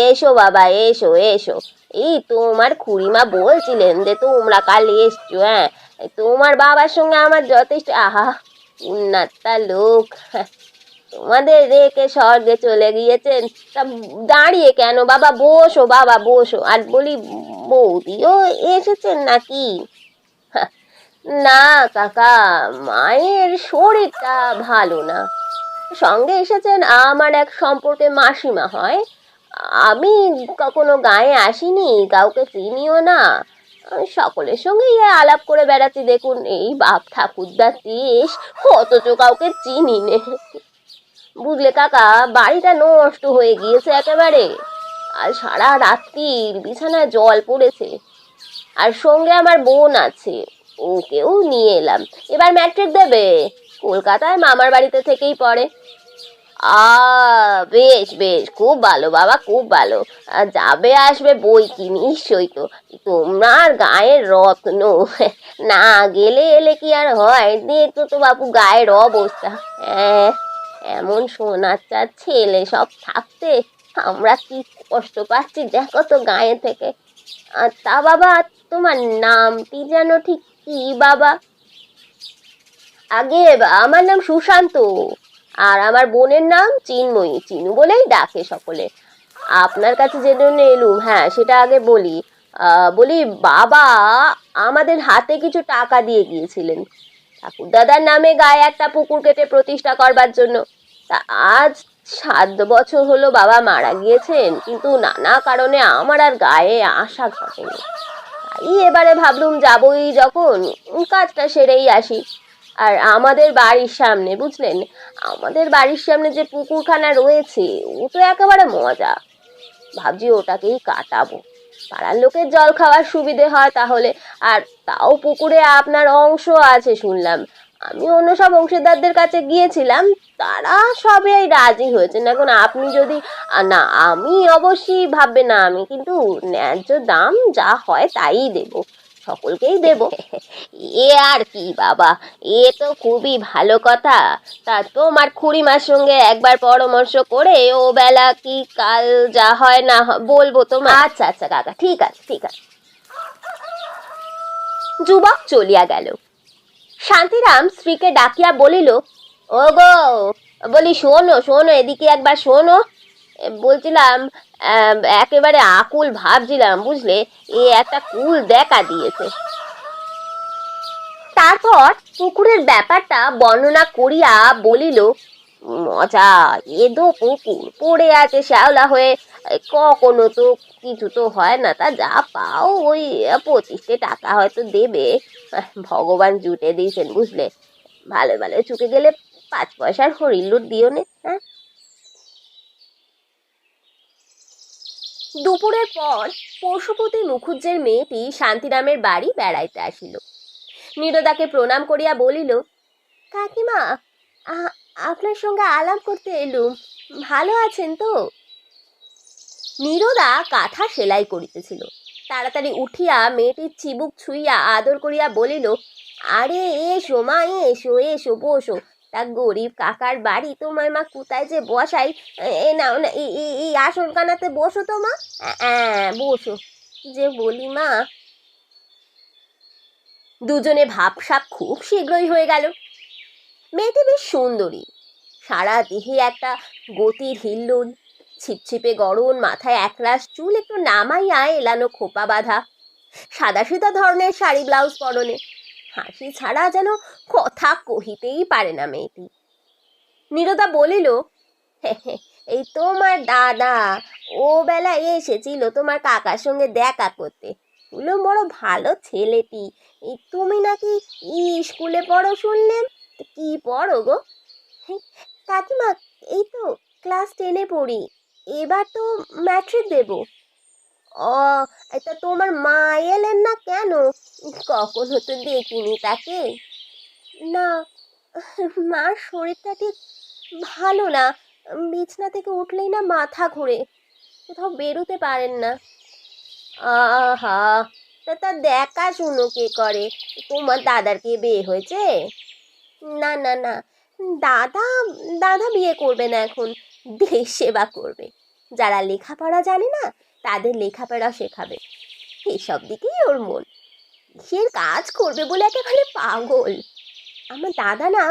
এসো বাবা, এসো এসো। এই তোমার খুড়িমা বলছিলেন যে তোমরা কাল এসছো। হ্যাঁ, তোমার বাবার সঙ্গে আমার যথেষ্ট উন্নাত্তা লোক, তোমাদের রেখে স্বর্গে চলে গিয়েছেন। তা দাঁড়িয়ে কেন বাবা, বসো বাবা বসো। আর বলি, বৌদিও এসেছেন নাকি? না কাকা, মায়ের শরীরটা ভালো না। সঙ্গে এসেছেন আমার এক সম্পর্কে মাসিমা হয়। আমি কখনো গায়ে আসিনি, কাউকে চিনিও না। সকলের সঙ্গে আলাপ করে বেড়াচ্ছি দেখুন, এই বাপ ঠাকুরদার দেশ, অথচ কাউকে চিনি নে। বুঝলে কাকা, বাড়িটা নষ্ট হয়ে গিয়েছে একেবারে। আর সারা রাত্রির বিছানায় জল পড়েছে। আর সঙ্গে আমার বোন আছে, ওকেও নিয়ে এলাম। এবার ম্যাট্রিক দেবে, কলকাতায় মামার বাড়িতে থেকেই পড়ে। বেশ বেশ, খুব ভালো বাবা, খুব ভালো। যাবে আসবে বই কি, নিশ্চয়ই তো। তোমার গায়ের রত্ন, না গেলে এলে কি আর হয়? দেখতো তো বাপু গায়ের অবস্থা। হ্যাঁ, এমন সোনাচ্চার ছেলে সব থাকতে আমরা কি কষ্ট পাচ্ছি দেখো তো গায়ে থেকে। তা বাবা, তোমার নামটি যেন ঠিক কি বাবা? আগে আমার নাম সুশান্ত, আর আমার বোনের নাম চিন্ময়ী, চিনু বলেই ডাকে সকলে। আপনার কাছে যে জন্য এলুম, হ্যাঁ সেটা আগে বলি। বলি, বাবা আমাদের হাতে কিছু টাকা দিয়ে গিয়েছিলেন ঠাকুরদাদার নামে গায়ে একটা পুকুর কেটে প্রতিষ্ঠা করবার জন্য। তা আজ 7 বছর হলো বাবা মারা গিয়েছেন, কিন্তু নানা কারণে আমার আর গায়ে আসা ঘটেনি। তাই এবারে ভাবলুম যাবই যখন, কাজটা সেরেই আসি। আর আমাদের বাড়ির সামনে, বুঝলেন, আমাদের বাড়ির সামনে যে পুকুরখানা রয়েছে ও তো একেবারে মজা। ভাবছি ওটাকেই কাটাবো, পাড়ার লোকের জল খাওয়ার সুবিধে হয় তাহলে। আর তাও পুকুরে আপনার অংশ আছে শুনলাম। আমি অন্য সব অংশীদারদের কাছে গিয়েছিলাম, তারা সবাই রাজি হয়েছেন। এখন আপনি যদি, না আমি অবশ্যই ভাববে না, আমি কিন্তু ন্যায্য দাম যা হয় তাই দেব, সকলকেই দেব। এ আর কি বাবা, এ তো খুবই ভালো কথা। তা তোমার খুড়িমার সঙ্গে একবার পরামর্শ করে ও বেলা কি কাল যা হয় না বলবো তোমার। আচ্ছা আচ্ছা কাকা, ঠিক আছে ঠিক আছে। যুবক চলিয়া গেল। শান্তিরাম স্ত্রীকে ডাকিয়া বলিল, ও গো, বলি শোনো শোনো, এদিকে একবার শোনো। বলছিলাম, একেবারে আকুল ভাবছিলাম, বুঝলে, এ একটা কুল দেখা দিয়েছে। তারপর পুকুরের ব্যাপারটা বর্ণনা করিয়া বলিল, মজা, এ দো পুকুর পড়ে আছে শ্যাওলা হয়ে, কখনো তো কিছু তো হয় না, তা যা পাও ওই 25 টাকা হয়তো দেবে। ভগবান জুটে দিয়েছেন, বুঝলে, ভালো ভালো চুকে গেলে 5 পয়সার হরিণ লুট দিও নে। হ্যাঁ। দুপুরের পর পশুপতি মুখুজ্জের মেয়েটি শান্তিরামের বাড়ি বেড়াইতে আসিল। নীরদাকে প্রণাম করিয়া বলিল, কাকিমা, আপনার সঙ্গে আলাপ করতে এলুম, ভালো আছেন তো? নীরদা কাঁথা সেলাই করিতেছিল। তাড়াতাড়ি উঠিয়া মেয়েটির চিবুক ছুঁইয়া আদর করিয়া বলিল, আরে এসো মা, এসো এসো, বসো। তা গরিব কাকার বাড়ি তোমায় মা কোথায় যে বসাই, এ নাও না, এই আসনখানাতে বসো তো মা। হ্যাঁ বসো। যে বলি মা। দুজনে ভাবসাব খুব শীঘ্রই হয়ে গেল। মেয়েটি বেশ সুন্দরী, সারা দেহে একটা গতির হিল্লোল, ছিপছিপে গড়ন, মাথায় একরাশ চুল একটু নামাইয়া এলানো খোপা বাঁধা, সাদাসিধা ধরনের শাড়ি ব্লাউজ পরনে, হাসি ছাড়া যেন কথা কহিতেই পারে না মেয়েটি। নীরদা বলিল, এই তোমার দাদা ও বেলা এসেছিল তোমার কাকার সঙ্গে দেখা করতে, বললো বড় ভালো ছেলেটি। এই তুমি নাকি স্কুলে পড়ো শুনলেন, কি পড়ো গো? কাকিমা, এই তো ক্লাস 10-এ পড়ি, এবার তো ম্যাট্রিক দেব। ও, এটা তোমার মা এলেন না কেন? কখনো তো দেখিনি তাকে। না, মার শরীরটা ঠিক ভালো না, বিছনা থেকে উঠলেই না মাথা ঘুরে, কোথাও বেরোতে পারেন না। আহা, তা দেখাশুনো কে করে? তোমার দাদার কি বিয়ে হয়েছে? না না না, দাদা দাদা বিয়ে করবে না এখন, দেশ সেবা করবে। যারা লেখাপড়া জানে না তাদের লেখাপড়া শেখাবে, এসব দিকেই ওর মন। সে কাজ করবে বলে একেবারে পাগল। আমার দাদা না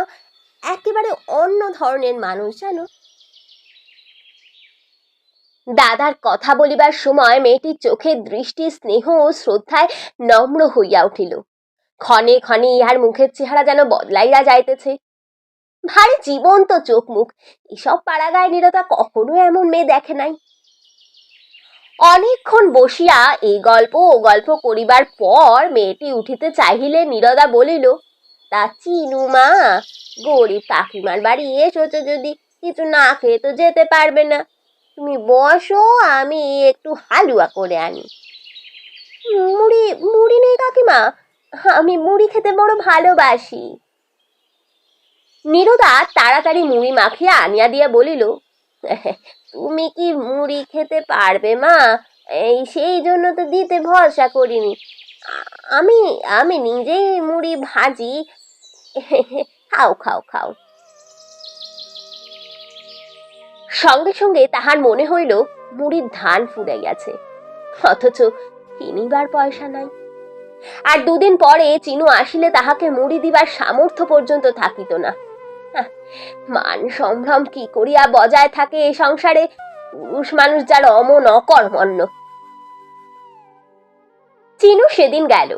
একেবারে অন্য ধরনের মানুষ, জানো। দাদার কথা বলিবার সময় মেয়েটির চোখের দৃষ্টি স্নেহ ও শ্রদ্ধায় নম্র হইয়া উঠিল। ক্ষণে ক্ষণে ইহার মুখের চেহারা যেন বদলাইয়া যাইতেছে। ভারী জীবন্ত চোখ মুখ, এসব পাড়াগায় নীরদা কখনো এমন মেয়ে দেখে নাই। অনেকক্ষণ বসিয়া এই গল্প ও গল্প করিবার পর মেয়েটি উঠিতে চাহিলে নীরদা বলিল, তা চিনু মা, গরিব কাকিমার বাড়ি এসেছো, যদি কিছু না খেয়ে তো যেতে পারবে না, তুমি বসো, আমি একটু হালুয়া করে আনি। মুড়ি মুড়ি নেই কাকিমা, আমি মুড়ি খেতে বড় ভালোবাসি। নীরদা তাড়াতাড়ি মুড়ি মাখিয়া আনিয়া দিয়া বলিল, তুমি কি মুড়ি খেতে পারবে মা? এই সেই জন্য তো দিতে ভরসা করিনি। আমি আমি নিজেই মুড়ি ভাজি, খাও খাও খাও। সঙ্গে সঙ্গে তাহার মনে হইল মুড়ির ধান ফুরাইয়াছে, অথচ কিনিবার পয়সা নাই। আর দুদিন পরে চিনু আসিলে তাহাকে মুড়ি দিবার সামর্থ্য পর্যন্ত থাকিত না। মান সম্ভ্রম কি করিয়া বজায় থাকে এই সংসারে, পুরুষ মানুষ যার অমন অকর্মণ্য। চিনু সেদিন গেল,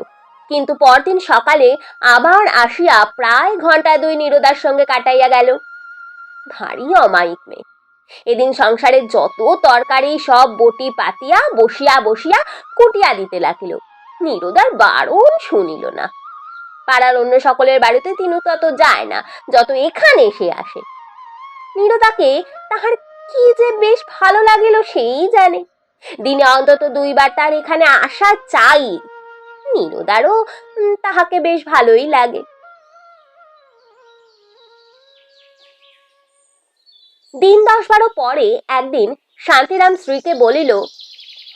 কিন্তু পরদিন সকালে আবার আসিয়া প্রায় ঘন্টা দুই নীরদার সঙ্গে কাটাইয়া গেল। ভারী অমায়িক মেয়ে। এদিন সংসারের যত তরকারি সব বটি পাতিয়া বসিয়া বসিয়া কুটিয়া দিতে লাগিল। নীরদার বারণ শুনিল না। পাড়ার অন্য সকলের বাড়িতে তিনু তত যায় না যত এখানে এসে আসে। নীরদাকে তাহার কি যে বেশ ভালো লাগিল সেই জানে। দিনে অন্তত দুইবার তার এখানে আসা চাই। নীরদারও তাহাকে বেশ ভালোই লাগে। দিন 10-12 পরে একদিন শান্তিরাম স্ত্রীকে বলিল,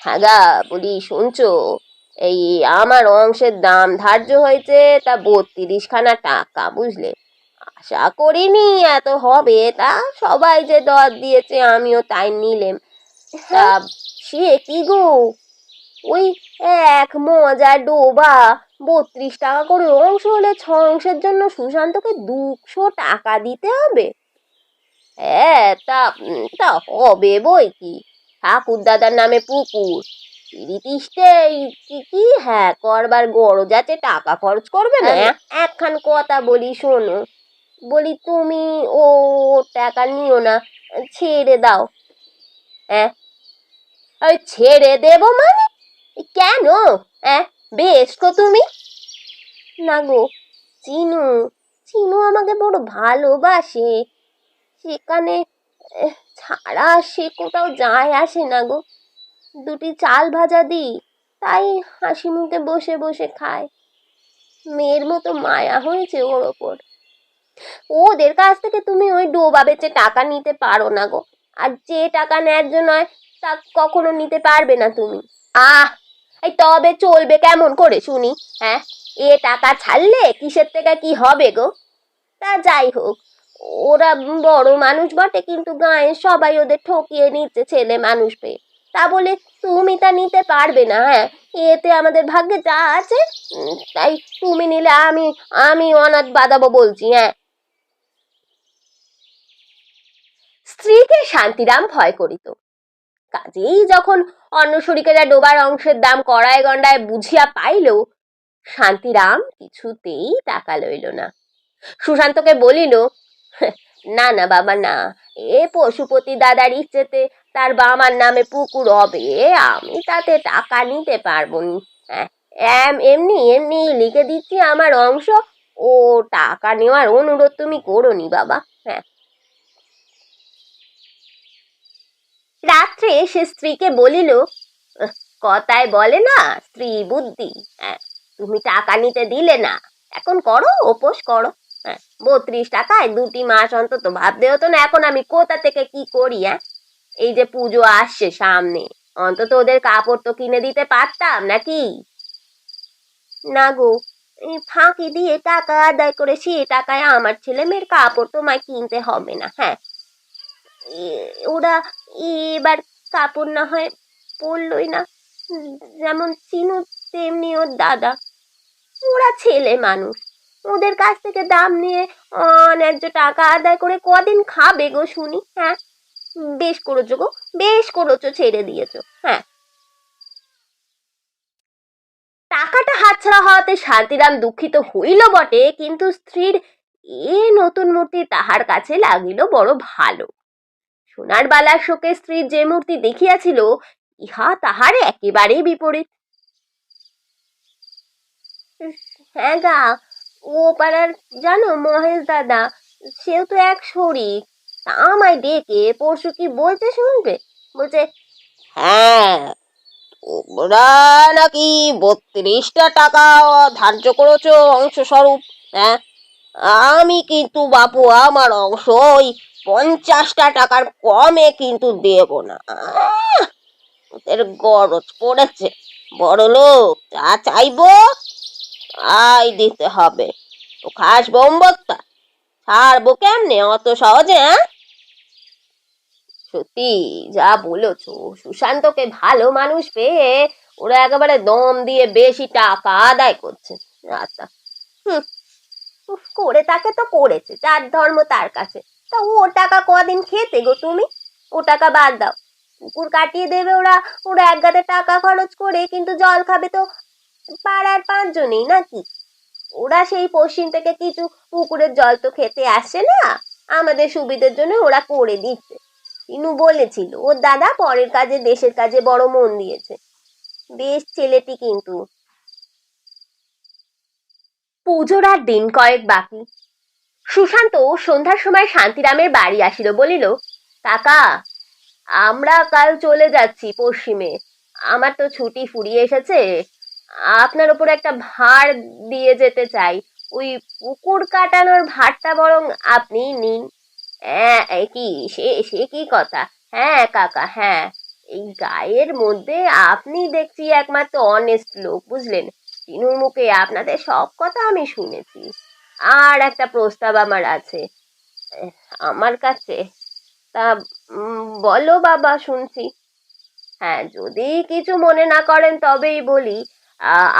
হ্যাঁ গা বলি, শুনছো, এই আমার অংশের দাম ধার্য হয়েছে, তা 32খানা টাকা, বুঝলে। আশা করিনি এত হবে, তা সবাই যে দর দিয়েছে আমিও তাই নিলেম। তা সে কি গো, ওই এক মজার ডোবা 32 টাকা করে অংশ হলে 6 অংশের জন্য সুশান্তকে 200 টাকা দিতে হবে। হ্যাঁ, তা তা হবে বই কি। ঠাকুর দাদার নামে পুকুর, তিরিশটে কি হ্যাঁ করবার গরজ আছে, টাকা খরচ করবে না। একখান কথা বলি শোনো, বলি তুমি ও টাকা নিও না, ছেড়ে দাও। ছেড়ে দেব মানে কেন? বেশ তো তুমি। না গো, চিনু চিনু আমাকে বড় ভালোবাসে, সেখানে ছাড়া সে কোথাও যায় আসে না গো। দুটি চাল ভাজা দিই, তাই হাসি মুখে বসে বসে খায়। মেয়ের মতো মায়া হয়েছে ওর ওপর। ওদের কাছ থেকে তুমি ওই ডোবা বেচে টাকা নিতে পারো না গো, আর যে টাকা ন্যায্য নয় তা কখনো নিতে পারবে না তুমি। এই তবে চলবে কেমন করে শুনি? এ টাকা ছাড়লে কিসের থেকে কি হবে গো? তা যাই হোক, ওরা বড় মানুষ বটে, কিন্তু গায়ে সবাই ওদের ঠকিয়ে নিচ্ছে ছেলে মানুষ পেয়ে। তা বলে তুমি তা নিতে পারবে না। এতে আমাদের ভাগ্যে যা আছে, তাই তুমি নিলে আমি আমি অনাথ বাঁধাবো বলছি। স্ত্রীকে শান্তিরাম ভয় করিত। কাজেই যখন অন্য শরিকেরা ডোবার অংশের দাম কড়ায় গন্ডায় বুঝিয়া পাইল, শান্তিরাম কিছুতেই টাকা লইল না। সুশান্তকে বলিল, না না বাবা না, এ পশুপতি দাদার ইচ্ছেতে তার বাবার নামে পুকুর হবে, আমি তাতে টাকা নিতে পারবো না। এমনি এমনি লিখে দিচ্ছি আমার অংশ, ও টাকা নেওয়ার অনুরোধ তুমি করোনি বাবা। রাত্রে সে স্ত্রীকে বলিল, কথায় বলে না স্ত্রী বুদ্ধি, তুমি টাকা নিতে দিলে না, এখন করো উপোস করো। 32 টাকায় 2টি মাস অন্তত ভাবতে হতো না এখন আমি কোথা থেকে কি করি। এই যে পুজো আসছে সামনে, অন্তত ওদের কাপড় তো কিনে দিতে পারতাম নাকি? না গো, ফাঁকি দিয়ে টাকা আদায় করে সে টাকায় আমার ছেলে মেয়ের কাপড় তোমায় কিনতে হবে না। ওরা এবার কাপড় না হয় পরলই না, যেমন চিনু তেমনি ওর দাদা। ওরা ছেলে মানুষ, ওদের কাছ থেকে দাম নিয়ে অন্যায্য টাকা আদায় করে কদিন খাবে গো শুনি? বেশ করেছো গো, বেশ করেছো, ছেড়ে দিয়েছো। টাকাটা হাতছাড়া হওয়াতে শান্তিরাম দুঃখিত হইল বটে, কিন্তু স্ত্রীর এ নতুন মূর্তি তাহার কাছে লাগিল বড় ভালো। সোনার বালার শোকে স্ত্রীর যে মূর্তি দেখিয়াছিল, ইহা তাহার একেবারেই বিপরীত। হ্যাঁ গা, ও পাড়ার জানো মহেশ দাদা, সেও তো এক শরিক, তা আমায় ডেকে পরশু কি বলতে শুনবে, বলছে, তোমরা নাকি 32টা টাকা ধার্য করেছো অংশ স্বরূপ। আমি কিন্তু বাপু আমার অংশ ওই 50টা টাকার কমে কিন্তু দেব না। ওদের গরজ পড়েছে, বড় লোক যা চাইবো তাই দিতে হবে। তো খাস বোম্বত্তা, ছাড়বো কেমনে অত সহজে? সত্যি যা বলেছো, সুশান্তকে ভালো মানুষ পেয়ে ওরা একেবারে দম দিয়ে বেশি টাকা আদায় করছে। আচ্ছা, হুম, উফ, করে তাকে তো করেছে, যার ধর্ম তার কাছে। তা ও টাকা কদিন খেতে গো তুমি? ও টাকা বাদ দাও, পুকুর কাটিয়ে দেবে ওরা। ওরা এক গাদে টাকা খরচ করে, কিন্তু জল খাবে তো পাড়ার 5 জনেই নাকি? ওরা সেই পশ্চিম থেকে কিছু পুকুরের জল তো খেতে আসে না, আমাদের সুবিধের জন্য ওরা করে দিচ্ছে। ইনু বলেছিল ওর দাদা পরের কাজে দেশের কাজে বড় মন দিয়েছে। বেশ ছেলেটি কিন্তু। পুজোর আর দিন কয়েক বাকি। সুশান্ত সন্ধ্যার সময় শান্তিরামের বাড়ি আসিল, বলিল, কাকা, আমরা কাল চলে যাচ্ছি পশ্চিমে। আমার তো ছুটি ফুরিয়ে এসেছে। আপনার ওপর একটা ভার দিয়ে যেতে চাই। ওই পুকুর কাটানোর ভারটা বরং আপনি নিন। হ্যাঁ, কি সে সে কি কথা? হ্যাঁ কাকা, হ্যাঁ। এই গায়ের মধ্যে আপনি দেখছি একমাত্র অনেস্ট লোক, বুঝলেন? তিনুর মুখে আপনাদের সব কথা আমি শুনেছি। আর একটা প্রস্তাব আমার আছে আমার কাছে। তা বলো বাবা, শুনছি। হ্যাঁ, যদি কিছু মনে না করেন তবেই বলি।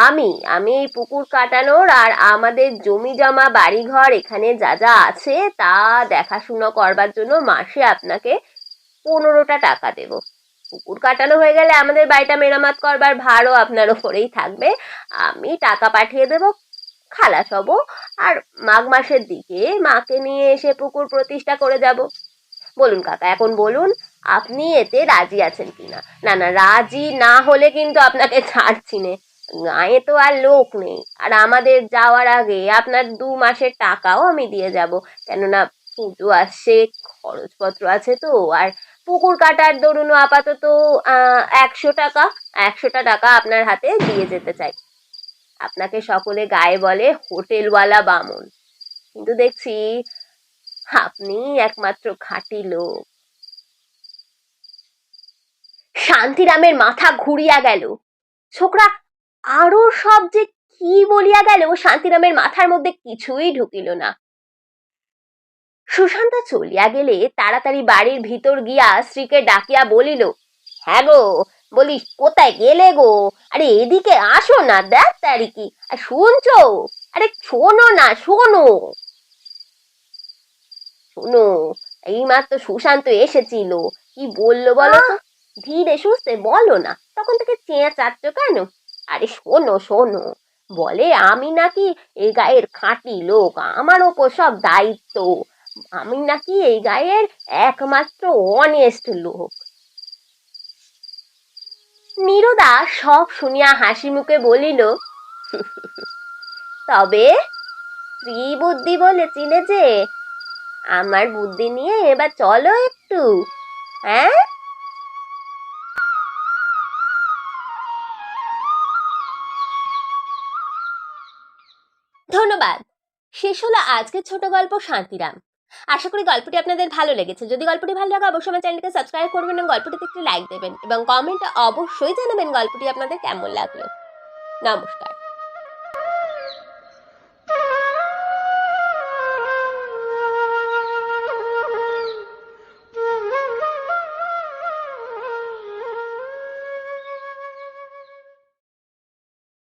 আমি আমি এই পুকুর কাটানোর আর আমাদের জমি জমা বাড়িঘর এখানে যা যা আছে তা দেখাশুনো করবার জন্য মাসে আপনাকে 15টা টাকা দেব। পুকুর কাটানো হয়ে গেলে আমাদের বাড়িটা মেরামত করবার ভারও আপনার ওপরেই থাকবে। আমি টাকা পাঠিয়ে দেব, খালাস হব, আর মাঘ মাসের দিকে মাকে নিয়ে এসে পুকুর প্রতিষ্ঠা করে যাব। বলুন কাকা, এখন বলুন আপনি এতে রাজি আছেন কিনা? না না, রাজি না হলে কিন্তু আপনাকে ছাড়ছি নে। গায়ে তো আর লোক নেই, আর আমাদের যাওয়ার আগে আপনার 2 মাসের টাকাও আমি দিয়ে যাব। কেননা পুজো আসছে, খরচপত্র আছে তো। আর পুকুর কাটার দরুন আপাতত 100 টাকা, 100টা টাকা আপনার হাতে দিয়ে যেতে চাই। আপনাকে সকলে গায়ে বলে হোটেলওয়ালা বামুন, কিন্তু দেখছি আপনি একমাত্র খাঁটি লোক। শান্তিরামের মাথা ঘুরিয়া গেল। ছোকরা আরো সব যে কি বলিয়া গেল, শান্তিরামের মাথার মধ্যে কিছুই ঢুকিল না। সুশান্ত চলিয়া গেলে তাড়াতাড়ি বাড়ির ভিতর গিয়া স্ত্রীকে ডাকিয়া বলিল, হ্যাঁ গো, বলিস কোথায় গেলে গো? আরে এদিকে আসো না, দেখ তারি কি। আর শুনছো? আরে শোনো না, শোনো শোনো। এইমাত্র সুশান্ত এসেছিল। কি বললো বলো তো? ধীরে সুস্থে বলো না, তখন থেকে চেঁচাচ্ছ কেন? আরে শোনো শোনো, বলে আমি নাকি এই গায়ের খাঁটি লোক, আমার ওপর সব দায়িত্ব। আমি নাকি এই গায়ের একমাত্র অনেস্ট লোক। নীরদা সব শুনিয়া হাসি মুখে বলিল, তবে স্ত্রী বুদ্ধি বলেছিলে যে, আমার বুদ্ধি নিয়ে এবার চলো একটু। হ্যাঁ, ধন্যবাদ। শেষ হলো আজকের ছোট গল্প শান্তিরাম। আশা করি গল্পটি আপনাদের ভালো লেগেছে। যদি গল্পটি ভালো লাগে অবশ্যই আমার চ্যানেলকে সাবস্ক্রাইব করবেন এবং গল্পটিতে একটি লাইক দেবেন এবং কমেন্টে অবশ্যই জানাবেন গল্পটি আপনাদের কেমন লাগলো। নমস্কার।